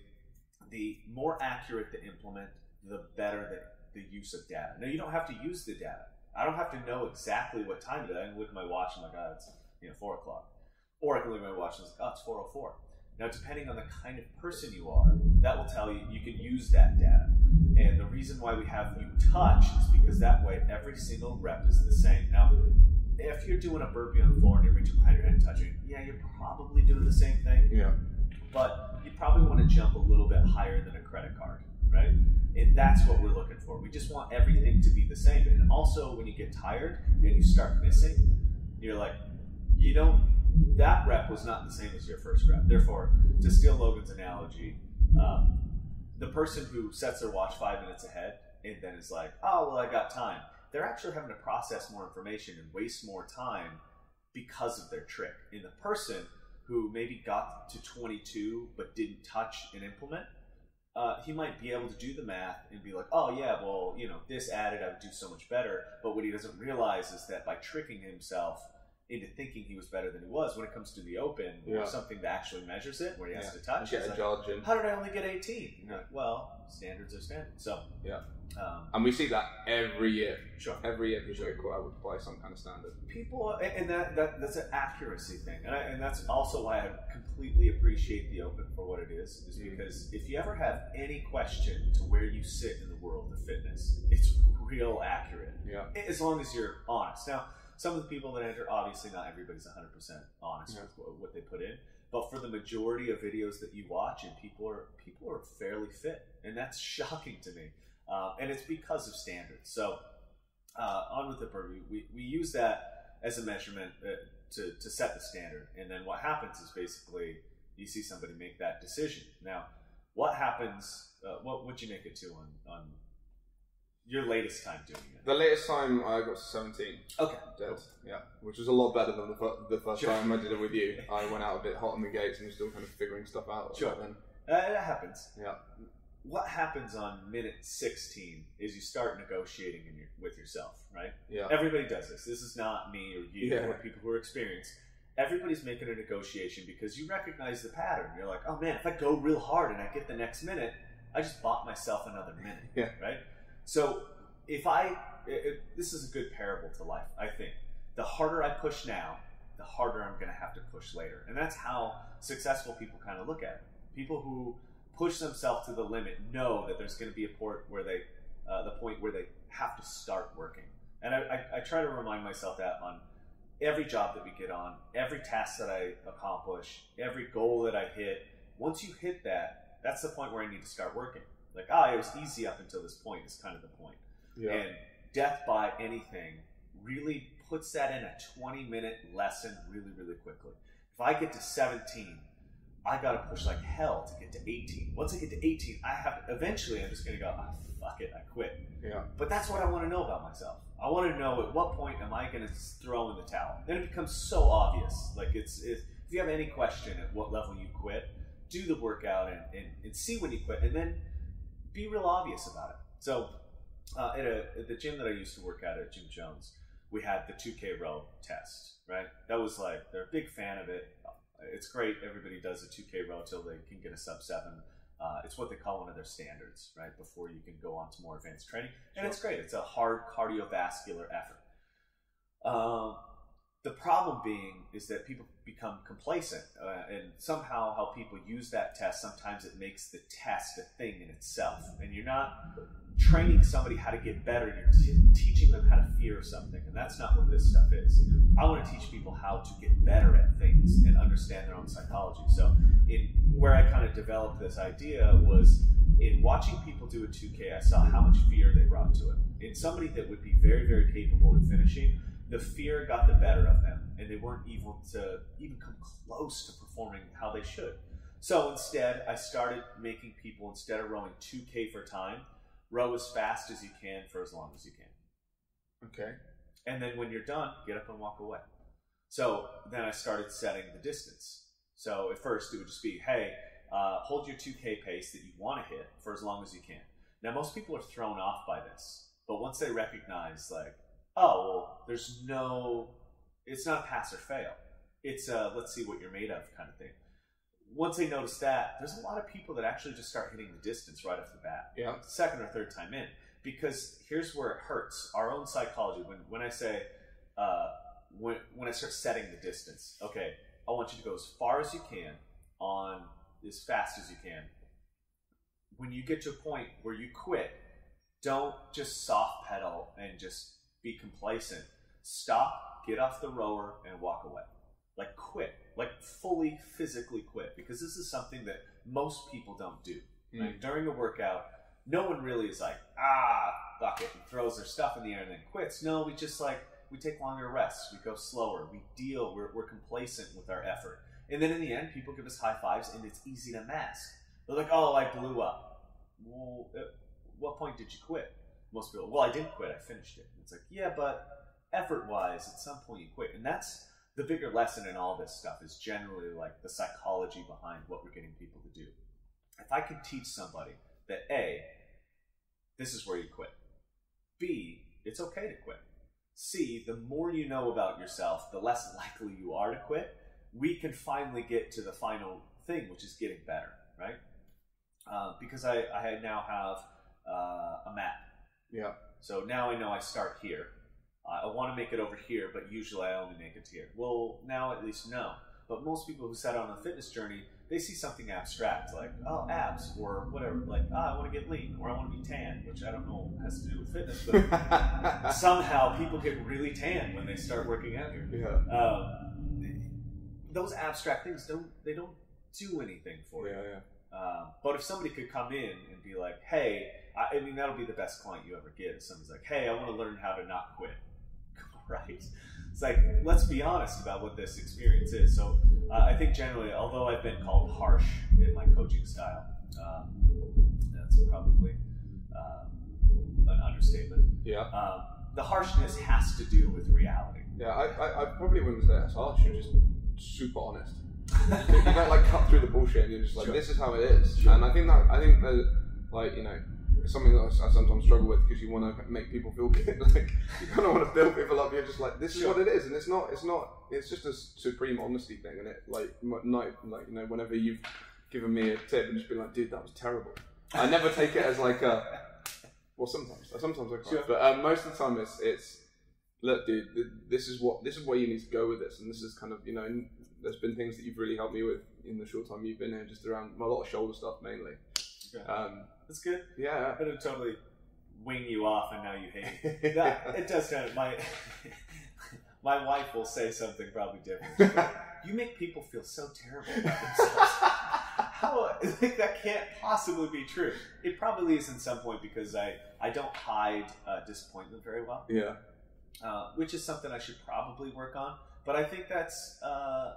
the more accurate the implement, the better the use of data. Now, you don't have to use the data. I don't have to know exactly what time it is. I can look at my watch and I'm like, it's 4 o'clock. Or I can look at my watch and it's it's 4:04. Now, depending on the kind of person you are, that will tell you, you can use that data. And the reason why we have you touch is because that way every single rep is the same. Now, if you're doing a burpee on the floor and you're reaching behind your head and touching, you're probably doing the same thing. Yeah. But you probably want to jump a little bit higher than a credit card, right? And that's what we're looking for. We just want everything to be the same. And also, when you get tired and you start missing, you're like, that rep was not the same as your first rep. Therefore, to steal Logan's analogy, the person who sets their watch 5 minutes ahead and then is like, oh, well, I got time. They're actually having to process more information and waste more time because of their trick. And the person who maybe got to 22 but didn't touch and implement, he might be able to do the math and be like, oh yeah, well, you know, this added, I would do so much better. But what he doesn't realize is that by tricking himself into thinking he was better than he was, when it comes to the open, or something that actually measures it, where he has to touch, get a judge in. How did I only get 18? Like, well, standards are standards. So and we see that every year. Sure. Every year people go out with play some kind of standard. People, and that's an accuracy thing, and that's also why I completely appreciate the open for what it is because if you ever have any question to where you sit in the world of fitness, it's real accurate. Yeah. As long as you're honest. Now, some of the people that enter, obviously not everybody's 100% honest with what they put in, but for the majority of videos that you watch, and people are fairly fit, and that's shocking to me. And it's because of standards. So on with the purview, we use that as a measurement to set the standard. And then what happens is basically you see somebody make that decision. Now, what happens, what would you make it to on your latest time doing it? The latest time I got to 17. Okay. Dead. Cool. Yeah. Which was a lot better than the first time I did it with you. I went out a bit hot on the gates and was still kind of figuring stuff out. Sure. Then. That happens. Yeah. What happens on minute 16 is you start negotiating with yourself, right? Yeah. Everybody does this. This is not me or you or people who are experienced. Everybody's making a negotiation because you recognize the pattern. You're like, oh man, if I go real hard and I get the next minute, I just bought myself another minute, right? So this is a good parable to life, I think. The harder I push now, the harder I'm going to have to push later. And that's how successful people kind of look at it. People who push themselves to the limit know that there's going to be a point where they have to start working. And I try to remind myself that on every job that we get on, every task that I accomplish, every goal that I hit. Once you hit that, that's the point where I need to start working. Like, it was easy up until this point is kind of the point. Yeah. And death by anything really puts that in a 20-minute lesson really, really quickly. If I get to 17, I got to push like hell to get to 18. Once I get to 18, eventually I'm just going to go, fuck it, I quit. Yeah. But that's what I want to know about myself. I want to know at what point am I going to throw in the towel. Then it becomes so obvious. Like if you have any question at what level you quit, do the workout and see when you quit, and then be real obvious about it. So at the gym that I used to work at Jim Jones, we had the 2K row test, right? That was like, they're a big fan of it. It's great. Everybody does a 2K row till they can get a sub 7. It's what they call one of their standards, right? Before you can go on to more advanced training. And it's great. It's a hard cardiovascular effort. The problem being is that people become complacent, and somehow how people use that test, sometimes it makes the test a thing in itself. And you're not training somebody how to get better, you're teaching them how to fear something, and that's not what this stuff is. I want to teach people how to get better at things and understand their own psychology. So where I kind of developed this idea was in watching people do a 2K, I saw how much fear they brought to it. In somebody that would be very, very capable in finishing, the fear got the better of them, and they weren't able to even come close to performing how they should. So instead, I started making people, instead of rowing 2K for time, row as fast as you can for as long as you can. Okay. And then when you're done, get up and walk away. So then I started setting the distance. So at first it would just be, hey, hold your 2K pace that you want to hit for as long as you can. Now most people are thrown off by this, but once they recognize like, oh, well, it's not a pass or fail. It's a let's see what you're made of kind of thing. Once they notice that, there's a lot of people that actually just start hitting the distance right off the bat. Yeah. Second or third time in. Because here's where it hurts. Our own psychology, when I say, when I start setting the distance, okay, I want you to go as far as you can on as fast as you can. When you get to a point where you quit, don't just soft pedal and just be complacent. Stop, get off the rower, and walk away. Like quit, like fully physically quit, because this is something that most people don't do. Right? During a workout, no one really is like, fuck it, and throws their stuff in the air and then quits. No, we take longer rests, we go slower, we're complacent with our effort. And then in the end, people give us high fives and it's easy to mask. They're like, oh, I blew up. what point did you quit? Most people, well, I didn't quit, I finished it. It's like, yeah, but effort-wise, at some point you quit. And that's the bigger lesson in all this stuff, is generally like the psychology behind what we're getting people to do. If I could teach somebody that A, this is where you quit. B, it's okay to quit. C, the more you know about yourself, the less likely you are to quit. We can finally get to the final thing, which is getting better, right? Because I now have a map. Yeah. So now I know I start here. I want to make it over here, but usually I only make it to here. Well, now at least know. But most people who set on a fitness journey, they see something abstract, like, oh, abs, or whatever, like, oh, I want to get lean, or I want to be tan, which I don't know has to do with fitness, but somehow people get really tan when they start working out here. Yeah. Those abstract things, they don't do anything for you. Yeah. But if somebody could come in and be like, hey, I mean, that'll be the best client you ever get. If somebody's like, hey, I want to learn how to not quit. Right? It's like, let's be honest about what this experience is. So I think generally, although I've been called harsh in my coaching style, that's probably an understatement. Yeah. The harshness has to do with reality. Yeah, I probably wouldn't say that's harsh. You're just super honest. You don't like cut through the bullshit, and you're just like, Sure. this is how it is. Sure. And I think that like, you know, it's something that I sometimes struggle with, because you want to make people feel good. Like, you kind of want to build people up. You're just like, this is what it is, and it's just a supreme honesty thing. And it, like, you know, whenever you've given me a tip and just been like, dude, that was terrible. I never take it as like a, well, sometimes I can't, sure. But most of the time it's look, dude, this is where you need to go with this, and this is kind of, you know, there's been things that you've really helped me with in the short time you've been here, just around a lot of shoulder stuff mainly. Okay. That's good. Yeah. I didn't totally wing you off and now you hate me. It does kind of, my wife will say something probably different. Like, you make people feel so terrible about themselves. How, like, that can't possibly be true. It probably is in some point, because I don't hide disappointment very well. Yeah. Which is something I should probably work on. But I think that's, I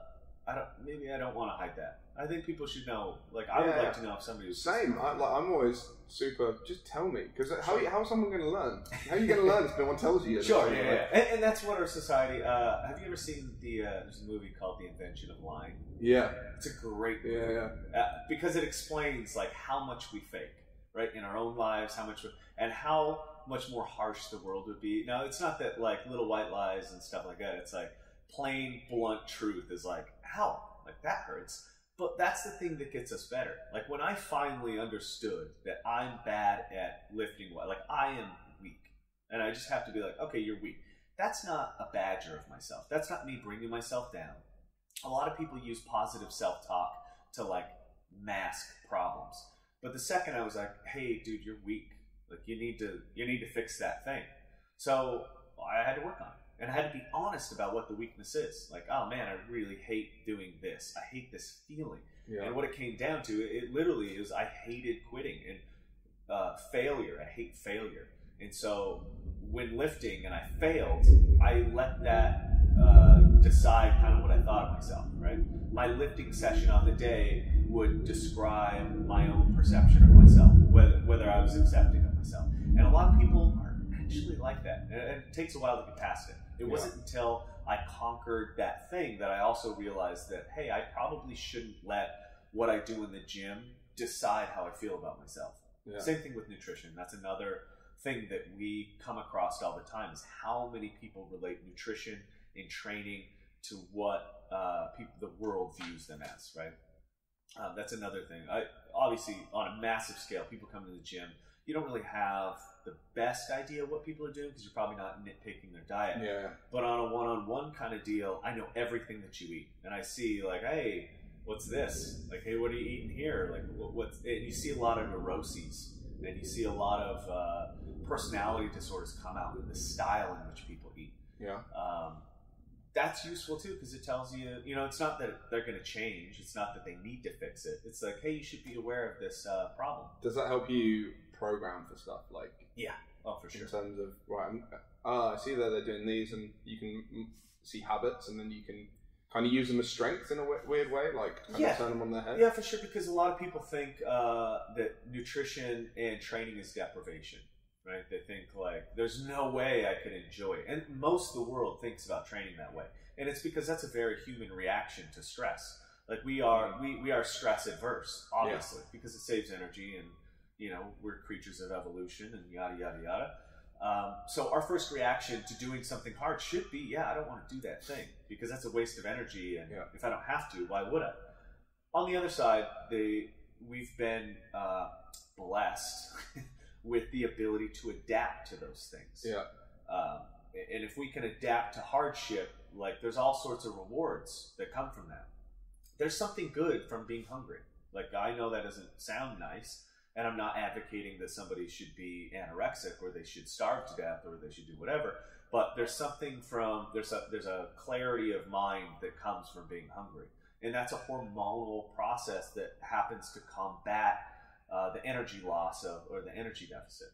don't want to hide that. I think people should know. Like, I would like to know if somebody was same. I'm always super. Just tell me, because how is someone going to learn? How are you going to learn if no one tells you? Sure, yeah. And that's what our society. Have you ever seen there's a movie called The Invention of Lying? Yeah, it's a great movie. Because it explains like how much we fake, right, in our own lives, and how much more harsh the world would be. Now, it's not that like little white lies and stuff like that. It's like plain blunt truth is like, ow, like that hurts. But that's the thing that gets us better. Like, when I finally understood that I'm bad at lifting, like, I am weak, and I just have to be like, okay, you're weak. That's not a badger of myself. That's not me bringing myself down. A lot of people use positive self-talk to, like, mask problems. But the second I was like, hey, dude, you're weak. Like, you need to fix that thing. So I had to work on it. And I had to be honest about what the weakness is. Like, oh man, I really hate doing this. I hate this feeling. Yeah. And what it came down to, it literally is, I hated quitting and failure. I hate failure. And so when lifting and I failed, I let that decide kind of what I thought of myself, right? My lifting session on the day would describe my own perception of myself, whether I was accepting of myself. And a lot of people are actually like that. And it takes a while to get past it. It wasn't until I conquered that thing that I also realized that, hey, I probably shouldn't let what I do in the gym decide how I feel about myself. Yeah. Same thing with nutrition. That's another thing that we come across all the time, is how many people relate nutrition and training to what the world views them as, right? That's another thing. Obviously, on a massive scale, people come to the gym. You don't really have the best idea what people are doing, because you're probably not nitpicking their diet. Yeah. But on a one-on-one kind of deal, I know everything that you eat, and I see like, hey, what's this? Like, hey, what are you eating here? Like, what's? And you see a lot of neuroses, and you see a lot of personality disorders come out in the style in which people eat. Yeah. That's useful too, because it tells you, you know, it's not that they're going to change. It's not that they need to fix it. It's like, hey, you should be aware of this problem. Does that help you program for stuff? Like, yeah, oh, for sure. In terms of, right, I see that they're doing these, and you can see habits, and then you can kind of use them as strengths in a weird way, like kind of turn them on their head? Yeah, for sure, because a lot of people think that nutrition and training is deprivation, right? They think like, there's no way I could enjoy it. And most of the world thinks about training that way. And it's because that's a very human reaction to stress. Like we are stress adverse, obviously, because it saves energy and, you know, we're creatures of evolution and yada, yada, yada. So our first reaction to doing something hard should be, yeah, I don't want to do that thing because that's a waste of energy. And if I don't have to, why would I? On the other side, we've been blessed with the ability to adapt to those things. Yeah. And if we can adapt to hardship, like there's all sorts of rewards that come from that. There's something good from being hungry. Like I know that doesn't sound nice. And I'm not advocating that somebody should be anorexic or they should starve to death or they should do whatever. But there's something there's a clarity of mind that comes from being hungry. And that's a hormonal process that happens to combat the energy loss or the energy deficit.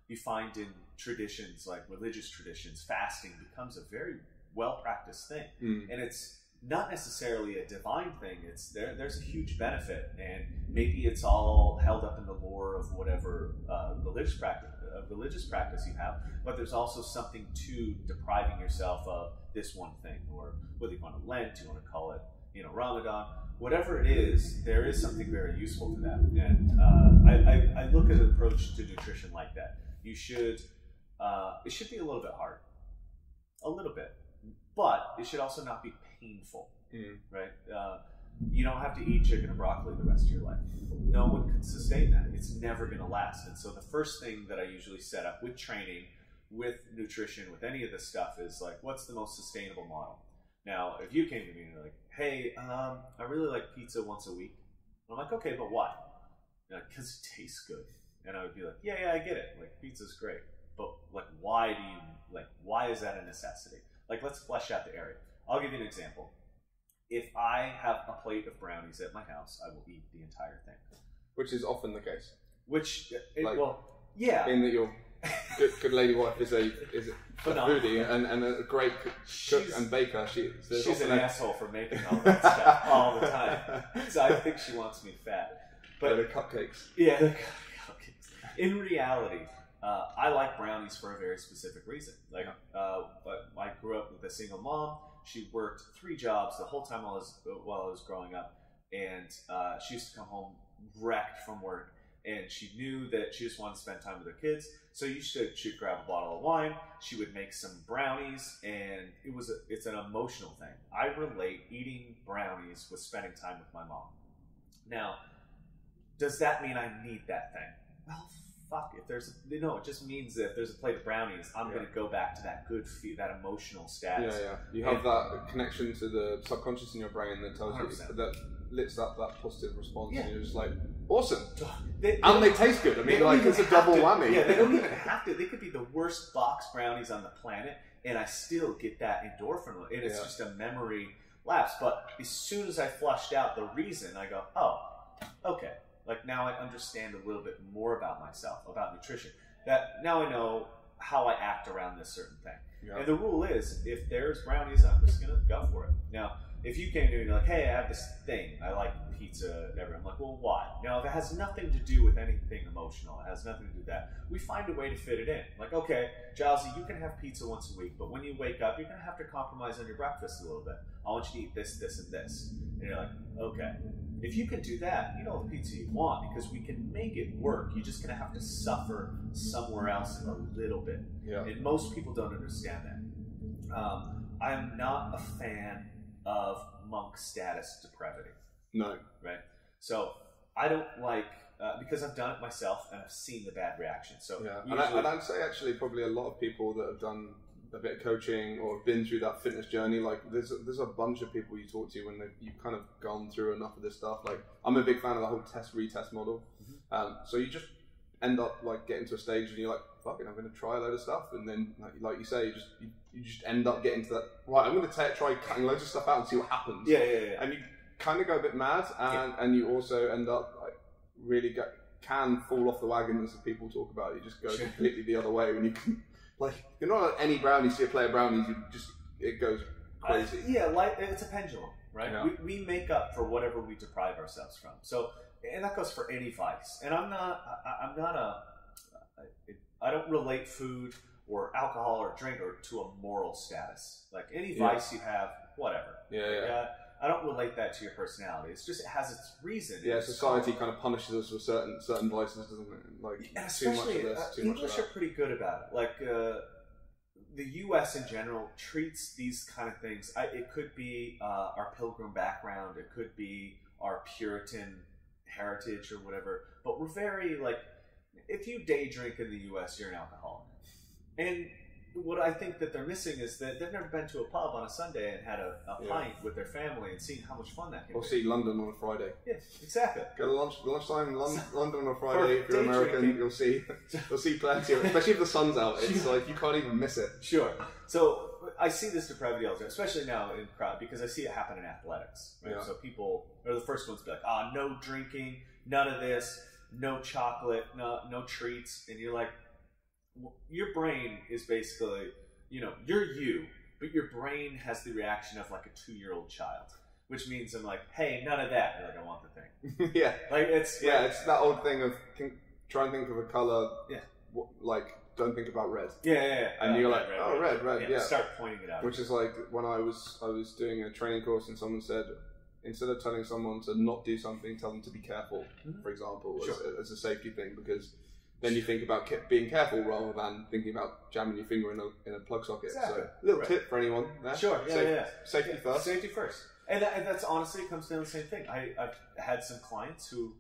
You find in traditions like religious traditions, fasting becomes a very well-practiced thing. And it's not necessarily a divine thing. It's there's a huge benefit, and maybe it's all held up in the lore of whatever religious practice you have. But there's also something to depriving yourself of this one thing, or whether you want to Lent, you want to call it, you know, Ramadan, whatever it is. There is something very useful to that, and I look at an approach to nutrition like that. You should it should be a little bit hard, a little bit, but it should also not be painful, right? You don't have to eat chicken and broccoli the rest of your life. No one can sustain that. It's never going to last. And so the first thing that I usually set up with training, with nutrition, with any of this stuff is like, what's the most sustainable model? Now, if you came to me and you're like, hey, I really like pizza once a week. I'm like, okay, but why? You're like, because it tastes good. And I would be like, yeah, I get it. Like, pizza's great. But like, why is that a necessity? Like, let's flesh out the area. I'll give you an example. If I have a plate of brownies at my house, I will eat the entire thing. Which is often the case. Yeah. In that your good lady wife is a foodie and a great cook and baker. She's an asshole for making all that stuff all the time. So I think she wants me fat. But the cupcakes. Yeah, the cupcakes. In reality, I like brownies for a very specific reason. Like, but I grew up with a single mom. She worked 3 jobs the whole time while I was growing up, and she used to come home wrecked from work. And she knew that she just wanted to spend time with her kids, so she'd grab a bottle of wine. She would make some brownies, and it's an emotional thing. I relate eating brownies with spending time with my mom. Now, does that mean I need that thing? Well, fuck, it just means that if there's a plate of brownies, I'm going to go back to that good that emotional status. Yeah. You have that connection to the subconscious in your brain that tells 100%. You, that lifts up that positive response, and you're just like, awesome. They taste good. I mean, like, it's a double whammy. Yeah, they don't even have to. They could be the worst box brownies on the planet, and I still get that endorphin, and it's just a memory lapse. But as soon as I flushed out the reason, I go, oh, okay. Like, now I understand a little bit more about myself, about nutrition. That now I know how I act around this certain thing. Yeah. And the rule is, if there's brownies, I'm just gonna go for it. Now, if you came to me and you're like, hey, I have this thing, I like pizza, whatever. I'm like, well, why? Now, if it has nothing to do with anything emotional, it has nothing to do with that, we find a way to fit it in. Like, okay, Gilesy, you can have pizza once a week, but when you wake up, you're gonna have to compromise on your breakfast a little bit. I want you to eat this, this, and this. And you're like, okay. If you can do that, you know the pizza you want, because we can make it work. You're just going to have to suffer somewhere else a little bit. Yeah. And most people don't understand that. I'm not a fan of monk status depravity. No. Right? So I don't like, because I've done it myself and I've seen the bad reaction. So and I'd say actually probably a lot of people that have done a bit of coaching or been through that fitness journey, like there's a bunch of people you talk to when you've kind of gone through enough of this stuff. Like, I'm a big fan of the whole test retest model. So you just end up like getting to a stage and you're like, fuck it, I'm going to try a load of stuff, and then like you say, you just end up getting to that, right, I'm going to try cutting loads of stuff out and see what happens. Yeah. And you kind of go a bit mad, and you also end up like really can fall off the wagon, as people talk about. You just go completely the other way when you can. Like, you're not at any brownies, see a plate of brownies, it goes crazy. It's a pendulum, right? Yeah. We make up for whatever we deprive ourselves from. So, and that goes for any vice. And I don't relate food or alcohol or drink or to a moral status. Like any vice you have, whatever. I don't relate that to your personality. It's just, it has its reason. Yeah, society kind of punishes us for certain vices, doesn't it? Like, especially, too much of this, English are pretty good about it. Like, the U.S. in general treats these kind of things. It could be our Pilgrim background. It could be our Puritan heritage or whatever. But we're very, like, if you day drink in the U.S., you're an alcoholic. And what I think that they're missing is that they've never been to a pub on a Sunday and had a pint with their family and seen how much fun that can be. Or see London on a Friday. Yeah, exactly. Go to lunchtime in London on a Friday. If you're American, you'll see plenty of it. Especially if the sun's out. It's like, you can't even miss it. Sure. So I see this depravity all the time, especially now in crowd, because I see it happen in athletics. Right? So people are the first ones to be like, no drinking, none of this, no chocolate, no treats. And you're like, your brain is basically, you're you, but your brain has the reaction of like a 2-year-old child, which means I'm like, hey, none of that. You're like, I want the thing. Yeah. Like, it's that old thing of try and think of a color. Yeah. Like, don't think about red. Yeah. And you're like, red. Yeah. Start pointing it out. Which is like when I was doing a training course and someone said, instead of telling someone to not do something, tell them to be careful, for example, as a safety thing, because then you think about being careful rather than thinking about jamming your finger in a plug socket. Exactly. So, little tip for anyone there. Sure, Safety first. Safety first. And that's honestly comes down to the same thing. I've had some clients who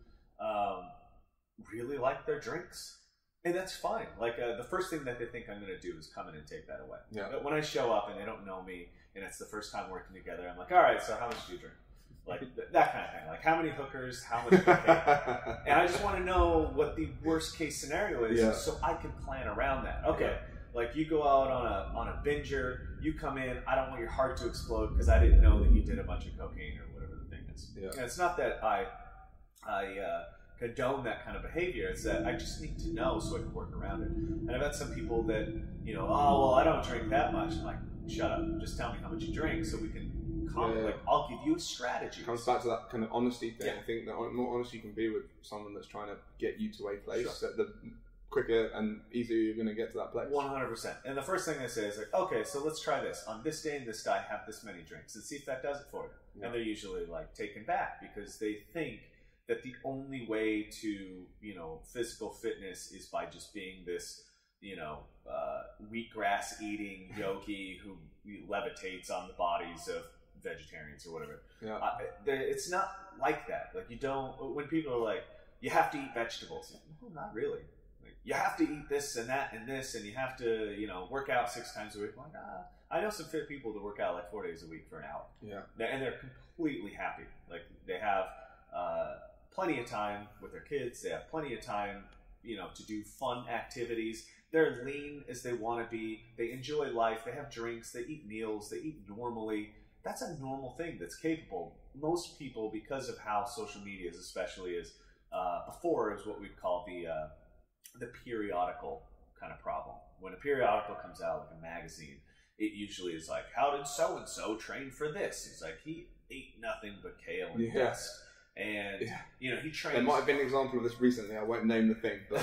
really like their drinks, and that's fine. Like, the first thing that they think I'm going to do is come in and take that away. Yeah. But when I show up and they don't know me, and it's the first time working together, I'm like, all right, so how much do you drink? Like, that kind of thing. Like, how many hookers, how much cocaine? And I just want to know what the worst case scenario is so I can plan around that. Okay, like, you go out on a binger, you come in, I don't want your heart to explode because I didn't know that you did a bunch of cocaine or whatever the thing is. Yeah. And it's not that I condone that kind of behavior. It's that I just need to know so I can work around it. And I've had some people that, I don't drink that much. I'm like, shut up. Just tell me how much you drink so we can like, I'll give you a strategy. It comes back to that kind of honesty thing. I think the more honest you can be with someone that's trying to get you to a place, the quicker and easier you're going to get to that place. 100%. And the first thing they say is like, okay, so let's try this. On this day and this day, have this many drinks and see if that does it for you. Yeah. And they're usually like taken back because they think that the only way to, physical fitness is by just being this, wheatgrass eating yogi who levitates on the bodies of vegetarians or whatever. Yeah. It's not like that. Like, you don't, when people are like, you have to eat vegetables. No, not really. Like, you have to eat this and that and this, and you have to, work out 6 times a week. I'm like, I know some fit people that work out like 4 days a week for an hour. Yeah. And they're completely happy. Like, they have plenty of time with their kids. They have plenty of time, to do fun activities. They're lean as they want to be. They enjoy life. They have drinks. They eat meals. They eat normally. That's a normal thing that's capable. Most people, because of how social media is, especially is before, is what we'd call the periodical kind of problem. When a periodical comes out, like a magazine, it usually is like, how did so-and-so train for this? He's like, he ate nothing but kale and dust. And, he trained... There might have been an example of this recently. I won't name the thing, but...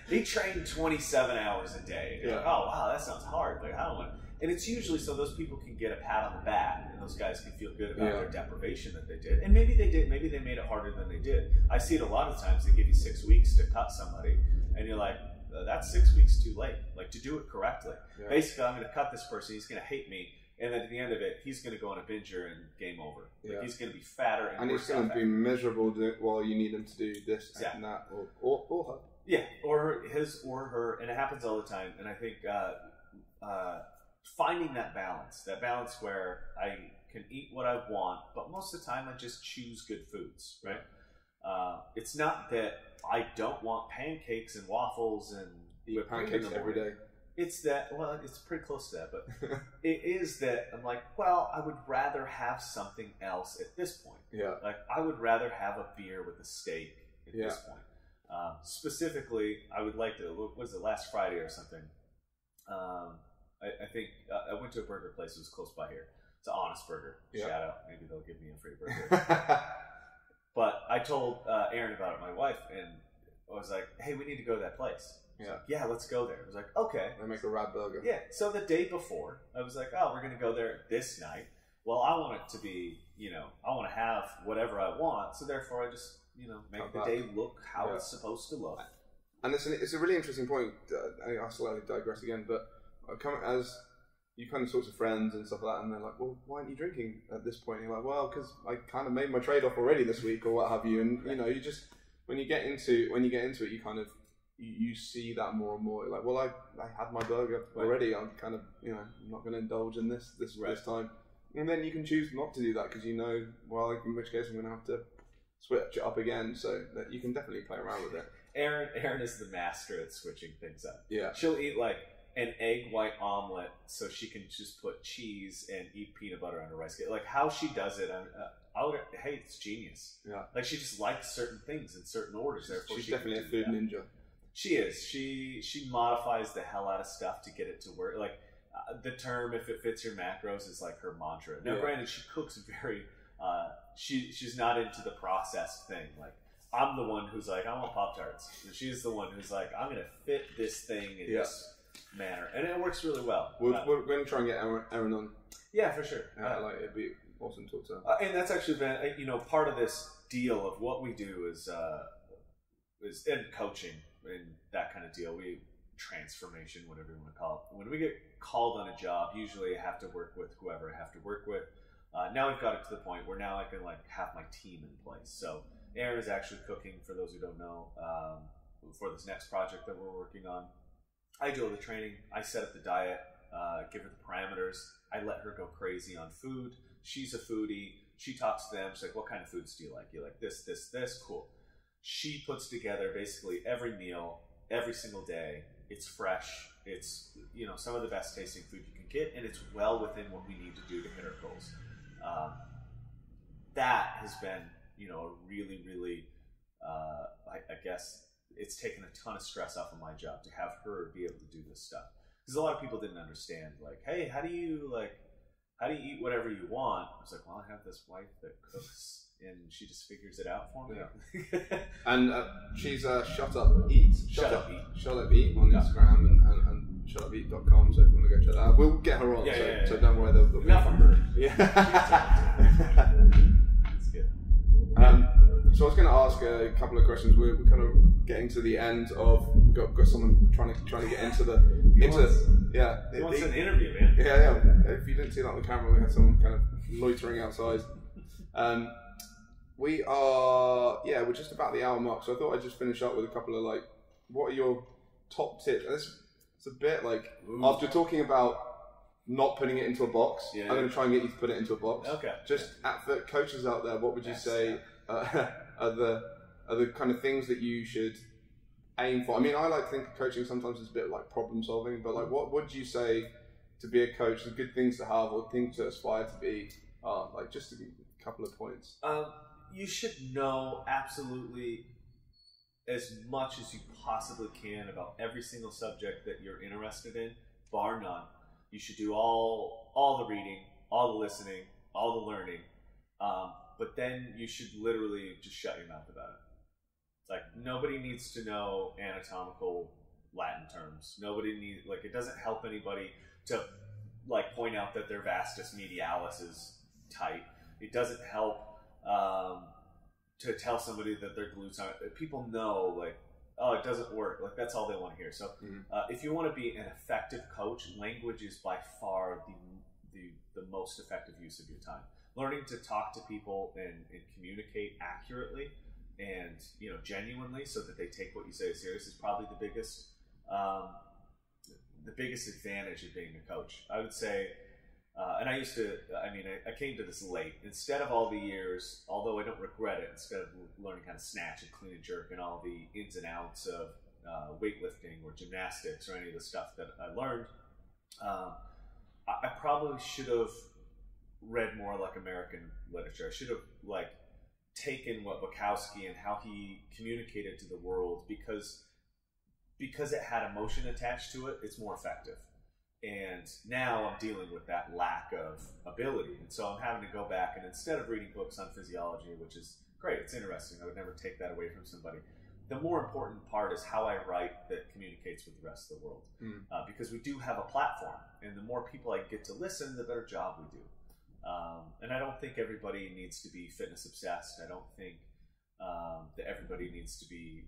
He trained 27 hours a day. Like, oh, wow, that sounds hard. Like, I don't want... And it's usually so those people can get a pat on the back, and those guys can feel good about their deprivation that they did. And maybe they did. Maybe they made it harder than they did. I see it a lot of times. They give you 6 weeks to cut somebody, and you're like, that's 6 weeks too late. Like, to do it correctly. Yeah. Basically, I'm going to cut this person. He's going to hate me. And then at the end of it, he's going to go on a binger and game over. Like, he's going to be fatter and he's going to be miserable while you need him to do this and that, or her. Yeah, or his or her, and it happens all the time. And I think finding that balance where I can eat what I want, but most of the time I just choose good foods, right? It's not that I don't want pancakes and waffles and eat pancakes every day. It's that, well, it's pretty close to that, but it is that I'm like, well, I would rather have something else at this point. Yeah. Like, I would rather have a beer with a steak at this point. Specifically, I would like to, what was it, last Friday or something? I think I went to a burger place that was close by here. It's an Honest Burger. Yeah. Shout out. Maybe they'll give me a free burger. But I told Erin about it, my wife, and I was like, hey, we need to go to that place. Yeah. Like, yeah, let's go there. I was like, okay. They make a rad burger. Yeah. So the day before, I was like, oh, we're going to go there this night. Well, I want it to be, I want to have whatever I want. So therefore, I just, make the day look how it's supposed to look. And it's a really interesting point. I'll slightly digress again, but as you kind of talk to friends and stuff like that, and they're like, well, why aren't you drinking at this point? And you're like, well, because I kind of made my trade-off already this week or what have you. And, you just, when you get into it, you kind of, you see that more and more. You're like, well, I had my burger already. I'm kind of, I'm not going to indulge in this time. And then you can choose not to do that because well, in which case I'm going to have to switch it up again. So that you can definitely play around with it. Erin is the master at switching things up. Yeah. She'll eat like an egg white omelet so she can just put cheese and eat peanut butter on a rice cake. Like how she does it, hey, it's genius. Yeah. Like she just likes certain things in certain orders. Therefore, she's definitely a food ninja. She is. She modifies the hell out of stuff to get it to work. Like the term "if it fits your macros" is like her mantra. Now, granted, she cooks very. She's not into the processed thing. Like I'm the one who's like, I want Poptarts. And she's the one who's like, I'm going to fit this thing in this manner, and it works really well. We're going to try and get Erin on. Yeah, for sure. It'd be awesome to talk to her. And that's actually been, part of this deal of what we do is in coaching and that kind of deal. Transformation, whatever you want to call it. When we get called on a job, usually I have to work with whoever I have to work with. Now we've got it to the point where now I can have my team in place. So Erin is actually cooking, for those who don't know, for this next project that we're working on. I do all the training. I set up the diet, give her the parameters. I let her go crazy on food. She's a foodie. She talks to them. She's like, what kind of foods do you like? You like this, this, this? Cool. She puts together basically every meal, every single day. It's fresh. It's, some of the best tasting food you can get, and it's well within what we need to do to hit our goals. That has been, a really, really, I guess it's taken a ton of stress off of my job to have her be able to do this stuff. Because a lot of people didn't understand, hey, how do you eat whatever you want? I was like, well, I have this wife that cooks, and she just figures it out for me. Yeah. And she's Shut Up Eat. Shut Up Eat. Shut Up Eat on Instagram and shutupeat.com. So if you want to go check that out, we'll get her on. So don't worry. There'll be enough of her. Yeah. That's good. So I was going to ask a couple of questions. We're kind of getting to the end of. We've got someone trying to get into the He wants an interview, man. Yeah. If you didn't see that on the camera, we had someone kind of loitering outside. We're just about the hour mark. So I thought I'd just finish up with a couple of what are your top tips? And it's a bit after talking about not putting it into a box, I'm going to try and get you to put it into a box. Okay. Just at the coaches out there, what would you say are the kind of things that you should aim for? I mean, I like to think of coaching sometimes as a bit like problem solving, but what would you say to be a coach? The good things to have or things to aspire to be? Just a couple of points. You should know absolutely as much as you possibly can about every single subject that you're interested in, bar none. You should do all the reading, all the listening, all the learning, but then you should literally just shut your mouth about it. Nobody needs to know anatomical Latin terms. Nobody needs, it doesn't help anybody to point out that their vastus medialis is tight. It doesn't help to tell somebody that their glutes aren't. People know, it doesn't work. That's all they want to hear. So if you want to be an effective coach, language is by far the most effective use of your time. Learning to talk to people and communicate accurately and genuinely so that they take what you say serious is probably the biggest advantage of being a coach. I would say, and I came to this late. Instead of all the years, although I don't regret it, instead of learning how to snatch and clean and jerk and all the ins and outs of weightlifting or gymnastics or any of the stuff that I learned, I probably should have read more American literature. I should have taken what Bukowski and how he communicated to the world because it had emotion attached to it. It's more effective. And now I'm dealing with that lack of ability. And so I'm having to go back and instead of reading books on physiology, which is great, it's interesting, I would never take that away from somebody. The more important part is how I write that communicates with the rest of the world. Because we do have a platform, and the more people I get to listen, the better job we do. And I don't think everybody needs to be fitness obsessed. I don't think that everybody needs to be,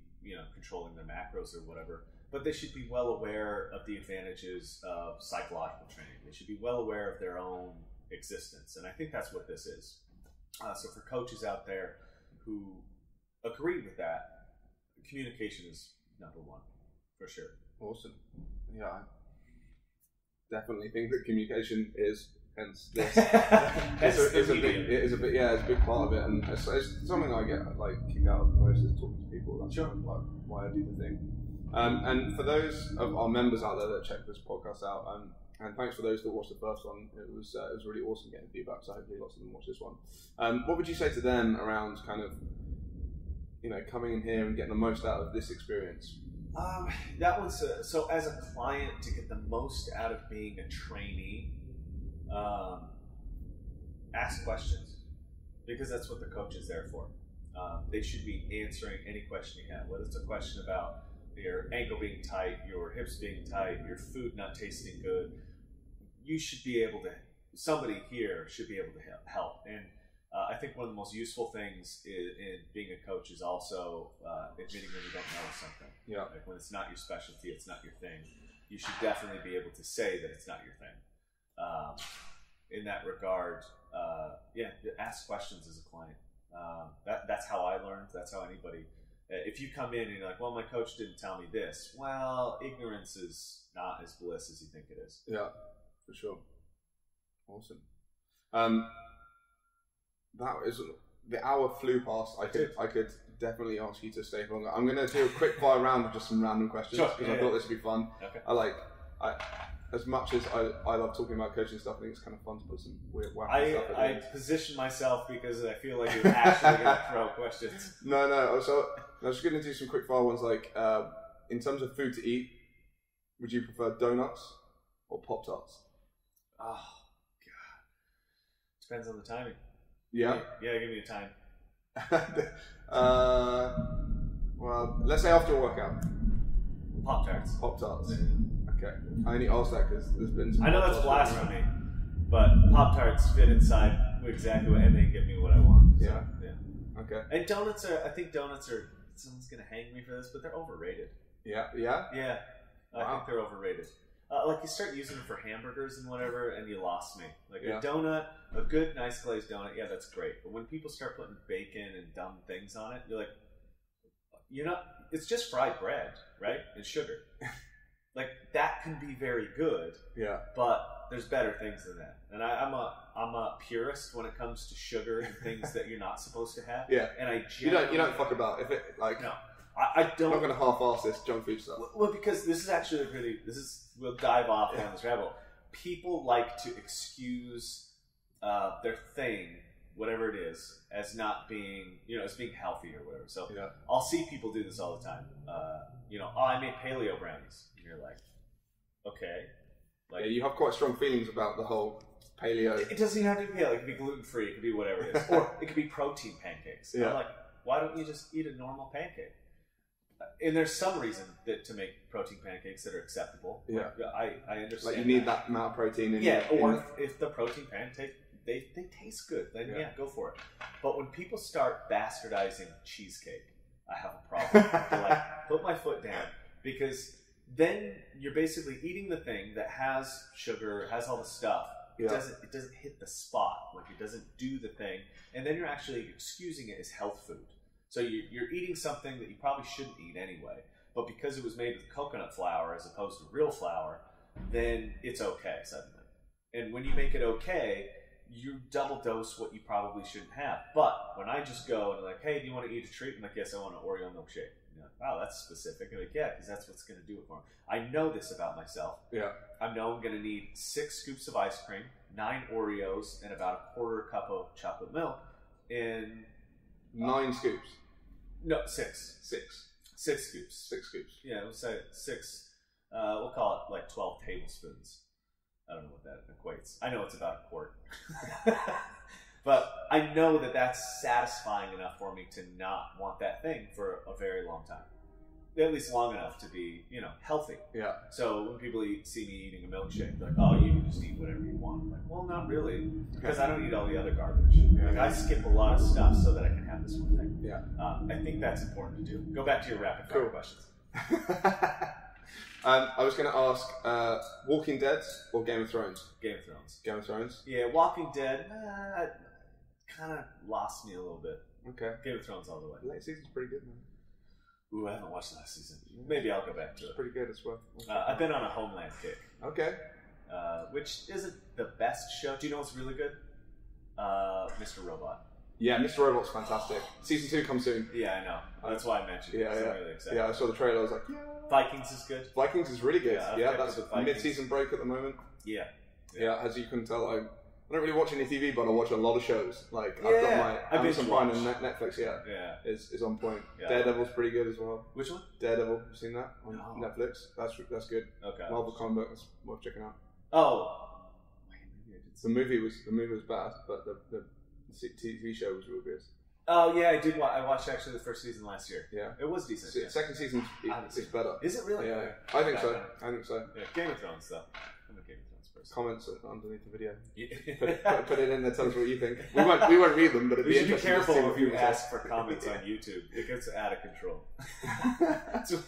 controlling their macros or whatever. But they should be well aware of the advantages of psychological training. They should be well aware of their own existence. And I think that's what this is. So for coaches out there who agree with that, communication is number one, for sure. Awesome. Yeah, I definitely think that communication is, hence this. It's a big part of it, and it's something I get kicked out of most is talking to people. That's kind of why I do the thing. And for those of our members out there that check this podcast out, and thanks for those that watched the first one. It was really awesome getting feedback. So hopefully lots of them watch this one. What would you say to them around kind of coming in here and getting the most out of this experience? That was so as a client, to get the most out of being a trainee, ask questions, because that's what the coach is there for. They should be answering any question you have, whether it's a question about your ankle being tight, your hips being tight, your food not tasting good. You should be able to, somebody here should be able to help. And I think one of the most useful things in being a coach is also admitting when you don't know something. Yeah. Like when it's not your specialty, it's not your thing. You should definitely be able to say that it's not your thing. In that regard, ask questions as a client. That's how I learned. That's how anybody. If you come in and you're like, well, my coach didn't tell me this. Well, ignorance is not as bliss as you think it is. Yeah, for sure. Awesome. That is the hour flew past. I could definitely ask you to stay for longer. I'm going to do a quick fire round with just some random questions because I thought this would be fun. Okay. As much as I love talking about coaching stuff, I think it's kind of fun to put some weird wacky stuff. I position myself because I feel like you're actually going to throw questions. No. So I was just going to do some quick fire ones. In terms of food to eat, would you prefer donuts or Poptarts? Oh God, depends on the timing. Yeah. Yeah, give me a time. Well, let's say after a workout. Poptarts. Poptarts. Okay. I only asked that because there's been some. I know that's blasphemy, but Poptarts fit inside exactly what, and they give me what I want. So, yeah. Okay. And donuts are. I think donuts are. Someone's gonna hang me for this, but they're overrated. Yeah. Yeah. I think they're overrated. You start using them for hamburgers and whatever, and you lost me. A donut, a good, nice glazed donut, yeah, that's great. But when people start putting bacon and dumb things on it, you're like, it's just fried bread, right? And sugar. That can be very good. Yeah. But there's better things than that. And I'm a purist when it comes to sugar and things that you're not supposed to have. Yeah. And you don't fuck about if it no. I don't. I'm not going to half-ass this junk food stuff. Well, because this is actually we'll dive off down this rabbit hole. People like to excuse their thing, whatever it is, as not being, as being healthy or whatever. So I'll see people do this all the time. I made paleo brownies. And you're like, okay. You have quite strong feelings about the whole paleo. It doesn't even have to be, it could be gluten-free, it could be whatever it is. Or it could be protein pancakes. Yeah. I'm like, why don't you just eat a normal pancake? And there's some reason to make protein pancakes that are acceptable. Yeah, I understand. You need that amount of protein. If the protein pancake they taste good, then go for it. But when people start bastardizing cheesecake, I have a problem. Put my foot down, because then you're basically eating the thing that has sugar, has all the stuff. It doesn't hit the spot. It doesn't do the thing, and then you're actually excusing it as health food. So you're eating something that you probably shouldn't eat anyway, but because it was made with coconut flour as opposed to real flour, then it's okay suddenly. And when you make it okay, you double dose what you probably shouldn't have. But when I just go and hey, do you want to eat a treat? I'm like, yes, I want an Oreo milkshake. You're like, wow, that's specific. I'm like, yeah, because that's what's going to do it for me. I know this about myself. Yeah. I know I'm going to need 6 scoops of ice cream, 9 Oreos, and about a quarter cup of chocolate milk. And 9 scoops. No, 6. 6 scoops. 6 scoops. Yeah, we'll say 6. We'll call it 12 tablespoons. I don't know what that equates. I know it's about a quart. But I know that that's satisfying enough for me to not want that thing for a very long time. At least long enough to be, you know, healthy. Yeah. So when people see me eating a milkshake, they're like, oh, you can just eat whatever you want. I'm like, well, not really, because I don't eat all the other garbage. Yeah. Like, I skip a lot of stuff so that I can have this one thing. Yeah. I think that's important to do. Go back to your rapid fire questions. I was going to ask, Walking Dead or Game of Thrones? Game of Thrones. Game of Thrones? Yeah, Walking Dead kind of lost me a little bit. Okay. Game of Thrones all the way. Late season's pretty good, man. Ooh, I haven't watched last season. Maybe I'll go back to it. Pretty good as well. I've been on a Homeland kick. Okay. Which isn't the best show. Do you know what's really good? Mr. Robot. Yeah, Mr. Robot's fantastic. Season 2 comes soon. Yeah, I know. That's why I mentioned it. Yeah, yeah. I'm really excited. Yeah, I saw the trailer. I was like, yeah. Vikings is good. Vikings is really good. Yeah, that's a mid-season break at the moment. Yeah. Yeah, as you can tell, I don't really watch any TV, but I watch a lot of shows. Like, Yeah, I've got my I Amazon Prime and binge-watch. Netflix, Yeah. is on point. Yeah. Daredevil's pretty good as well. Which one? Daredevil, you seen that on No. Netflix? That's good. Okay. Marvel comic book, that's worth checking out. Oh. Wait, maybe I did see The movie was bad, but the TV show was real good. Oh, yeah, I did. I watched actually the first season last year. Yeah. It was decent. Yeah. Second season is better. Is it really? Yeah, I think so. I think so. Yeah, Game of Thrones, though. I'm a Game of Thrones person. Comments underneath the video. Yeah. Put it in there. Tell us what you think. We won't read them, but it'd We be should be interesting to careful see what if you people say. ask for comments on YouTube. It gets out of control. So,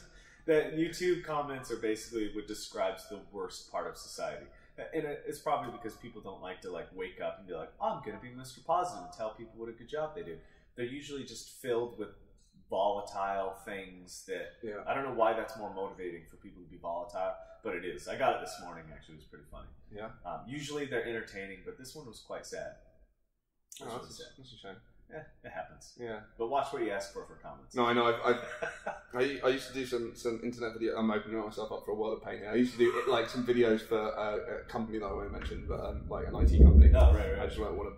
that YouTube comments are basically what describes the worst part of society. And it's probably because people don't like to wake up and be like, oh, I'm going to be Mr. Positive and tell people what a good job they do. They're usually just filled with volatile things that, I don't know why that's more motivating for people to be volatile, but it is. I got it this morning, actually. It was pretty funny. Yeah. Usually they're entertaining, but this one was quite sad. That's a shame. Yeah, it happens. Yeah. But watch what you ask for comments. No, I know. I used to do some internet video. I'm opening myself up for a world of pain here. I used to do some videos for a company that I won't mention, but an IT company. Oh, right. I just don't want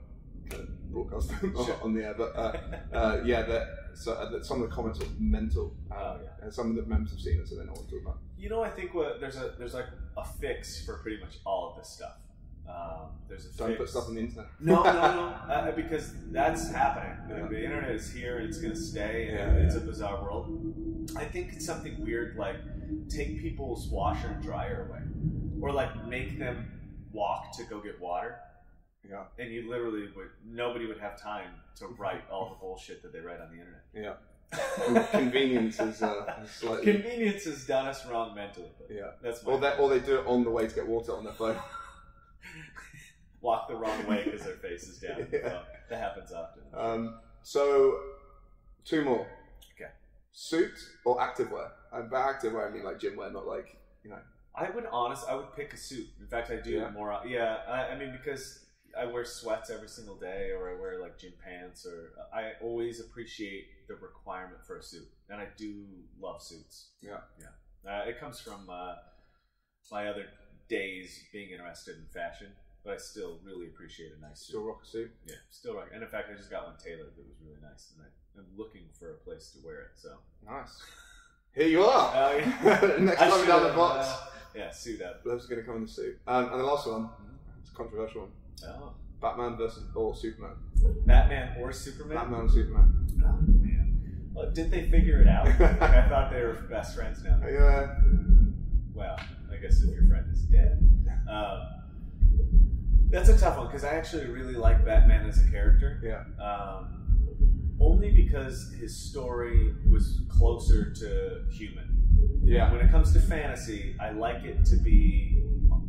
to broadcast them on the air. But some of the comments were mental. And some of the members have seen it, so they know what I'm talking about. You know, I think there's a fix for pretty much all of this stuff. Don't put stuff on the internet. No, because that's happening. Yeah. The internet is here and it's going to stay, and it's a bizarre world. I think it's something weird, like take people's washer and dryer away, or make them walk to go get water. Yeah, and you literally nobody would have time to write all the bullshit that they write on the internet. Yeah. Convenience is slightly. Convenience has done us wrong mentally. But that's or they do it on the way to get water on their phone. Walk the wrong way because their face is down. Yeah. That happens often. So, two more. Okay. Suit or activewear? By activewear, I mean gym wear, not I would pick a suit. In fact, I do more. Yeah, I mean because I wear sweats every single day, or I wear gym pants, or I always appreciate the requirement for a suit, and I do love suits. Yeah. It comes from my other days being interested in fashion. But I still really appreciate a nice suit. Still rock a suit? Yeah, still rock. And in fact, I just got one tailored that was really nice, and I'm looking for a place to wear it. So nice. Here you are. Next time down the box. Suit up. Blev's going to come in the suit. And the last one, it's a controversial one. Oh. Batman or Superman. Batman or Superman? Batman or Superman. Oh man. Well, did they figure it out? I thought they were best friends now. Yeah. Well, I guess if your friend is dead. That's a tough one because I actually really like Batman as a character. Yeah. Only because his story was closer to human. Yeah. When it comes to fantasy, I like it to be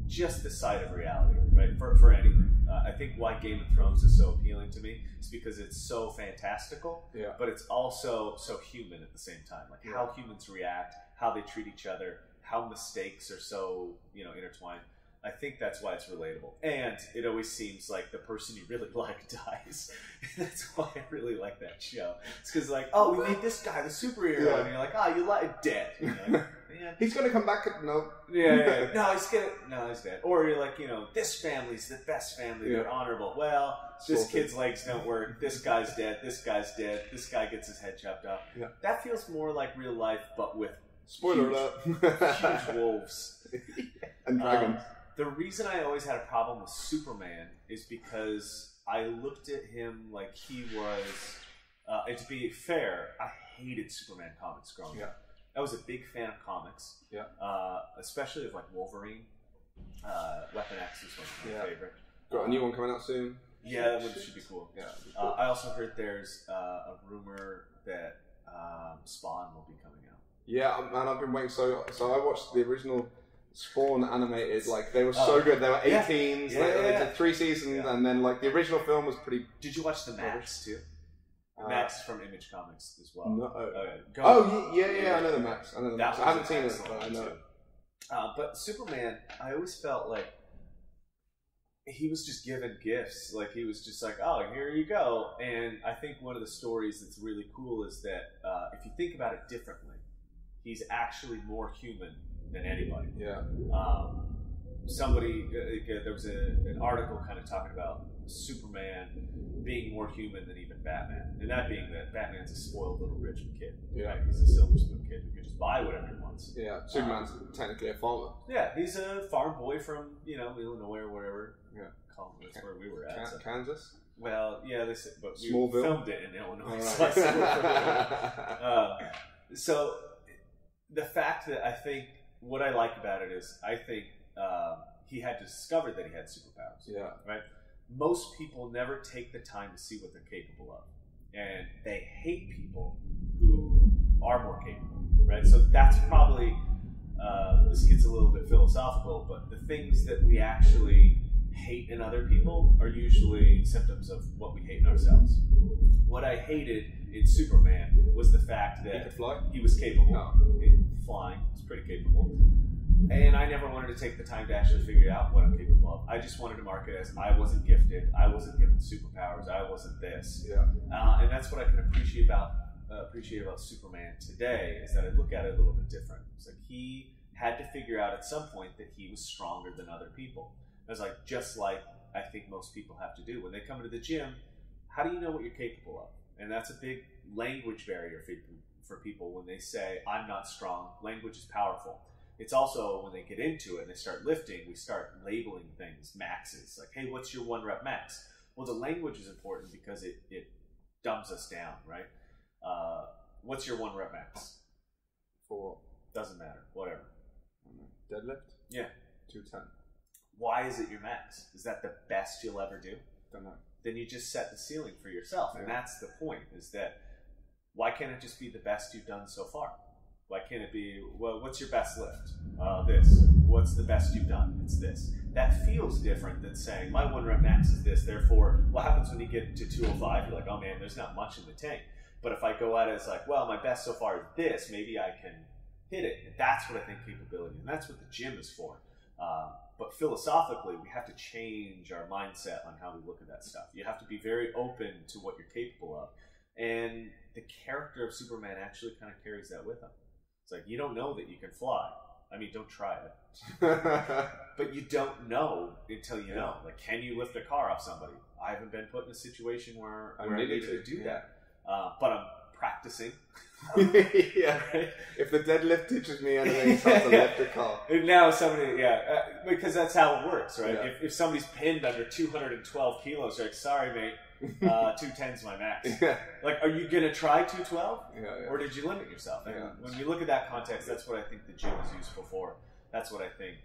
just the side of reality, right? For anything. I think why Game of Thrones is so appealing to me is because it's so fantastical, but it's also so human at the same time. How humans react, how they treat each other, how mistakes are so intertwined. I think that's why it's relatable. And it always seems like the person you really like dies. That's why I really like that show. It's because we made this guy the superhero, and you're like, you like dead. Man. He's gonna come back. No. Yeah. No, he's dead. Or you're like, this family's the best family. They're honorable. Well, this kid's legs don't work. This guy's dead. This guy's dead. This guy gets his head chopped off. Yeah. That feels more like real life, but with spoiler alert, huge wolves and dragons. The reason I always had a problem with Superman is because I looked at him like he was, and to be fair, I hated Superman comics growing up. I was a big fan of comics, especially of like Wolverine. Weapon X was one of my favorite. Got a new one coming out soon. Yeah, that one should be cool. Yeah, cool. I also heard there's a rumor that Spawn will be coming out. Yeah, man, I've been waiting. So I watched the original Spawn animated. Like they were so good. They were 18s. They did 3 seasons, and then like the original film was pretty. Did you watch the Max too? Max from Image Comics as well. No. Okay. I know the Max. I haven't seen it, but I know it. But Superman, I always felt like he was just given gifts. Like he was just like, oh, here you go. And I think one of the stories that's really cool is that if you think about it differently, he's actually more human than anybody. Yeah. There was an article kind of talking about Superman being more human than even Batman, and that being that Batman's a spoiled little rich kid. Yeah, right? He's a silver spoon kid who could just buy whatever he wants. Yeah, Superman's technically a farmer. Yeah, he's a farm boy from Illinois or wherever. Yeah, that's where we were at. Kansas. Well, yeah, but we Smallville. Filmed it in Illinois. Right. So the fact that I think what I like about it is I think he had discovered that he had superpowers. Yeah. Right. Most people never take the time to see what they're capable of, and they hate people who are more capable, right? So that's probably, this gets a little bit philosophical, but the things that we actually hate in other people are usually symptoms of what we hate in ourselves. What I hated in Superman was the fact that he could fly. He was capable. Flying, he's pretty capable. And I never wanted to take the time to actually figure out what I'm capable of. I just wanted to mark it as I wasn't gifted, I wasn't given superpowers, I wasn't this. Yeah. And that's what I can appreciate about Superman today, is that I look at it a little bit different. It's like he had to figure out at some point that he was stronger than other people. It was like, just like I think most people have to do. When they come into the gym, how do you know what you're capable of? And that's a big language barrier for people when they say, I'm not strong. Language is powerful. It's also when they get into it and they start lifting, we start labeling things maxes. Like, hey, what's your 1 rep max? Well, the language is important because it dumbs us down, right? What's your 1 rep max? For doesn't matter, whatever. Deadlift? Yeah. 210. Why is it your max? Is that the best you'll ever do? Don't know. Then you just set the ceiling for yourself, and that's the point. Is that why can't it just be the best you've done so far? Why can't it be, well, what's your best lift? This. What's the best you've done? It's this. That feels different than saying, my 1 rep max is this, therefore, what happens when you get to 205? You're like, oh man, there's not much in the tank. But if I go at it as like, well, my best so far is this, maybe I can hit it. And that's what I think capability, and that's what the gym is for. But philosophically, we have to change our mindset on how we look at that stuff. You have to be very open to what you're capable of. And the character of Superman actually kind of carries that with him. It's like, you don't know that you can fly. I mean, don't try it. But you don't know until you know. Like, can you lift a car off somebody? I haven't been put in a situation where I needed to do that. But I'm practicing. Yeah. If the deadlift teaches me anything, it's how to lift a car. And now somebody, because that's how it works, right? Yeah. If somebody's pinned under 212 kilos, you're like, sorry, mate. 210's my max. Yeah. Like, are you gonna try 212? Or did you limit yourself? And when you look at that context, that's what I think the gym is useful for. That's what I think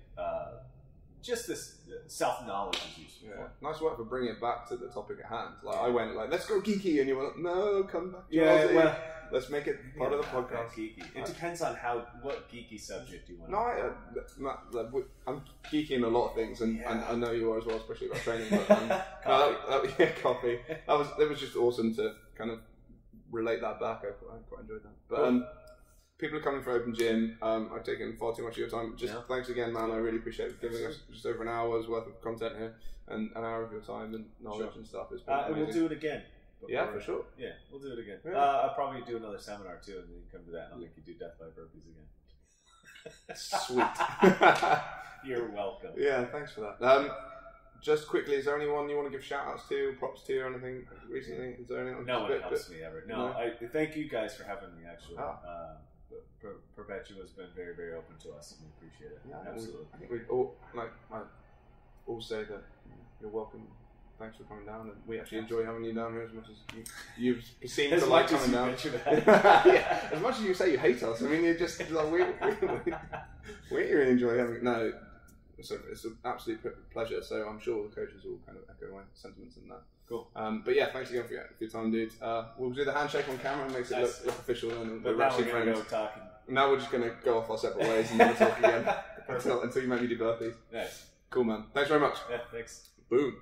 just this self-knowledge is useful for. Nice work for bringing it back to the topic at hand. Like, I went like, let's go geeky, and you went, no, come back. Well, let's make it part of the podcast. Geeky. It depends on what geeky subject you want. No, I'm geeky in a lot of things, and I know you are as well, especially about training. But, coffee. It was just awesome to kind of relate that back. I quite enjoyed that. But people are coming for Open Gym. I've taken far too much of your time. Thanks again, man. I really appreciate giving us just over an hour's worth of content here, and an hour of your time and knowledge and stuff. It's been amazing. We'll do it again. For sure. Yeah, we'll do it again. I'll probably do another seminar too, and then you come to that, and I'll make you do death by burpees again. Sweet. You're welcome. Yeah, thanks for that. Just quickly, is there anyone you want to give shout-outs to, props to, or anything recently? Is there anyone? No one helps me ever. No, I thank you guys for having me, actually. Perpetua has been very, very open to us, and we appreciate it. Yeah, absolutely. I think we all all say that you're welcome. Thanks for coming down, and we actually enjoy having you down here as much as you've seemed to like coming down. Yeah, as much as you say you hate us, I mean, you just like, we really enjoy having. No, it's an absolute pleasure. So I'm sure the coaches will kind of echo my sentiments in that. Cool. But yeah, thanks again for your time, dude. We'll do the handshake on camera and makes it look official, and we're actually friends. Go talking. Now we're just going to go off our separate ways and never talk again until you maybe do burpees. Nice. Cool, man. Thanks very much. Yeah, thanks. Boom.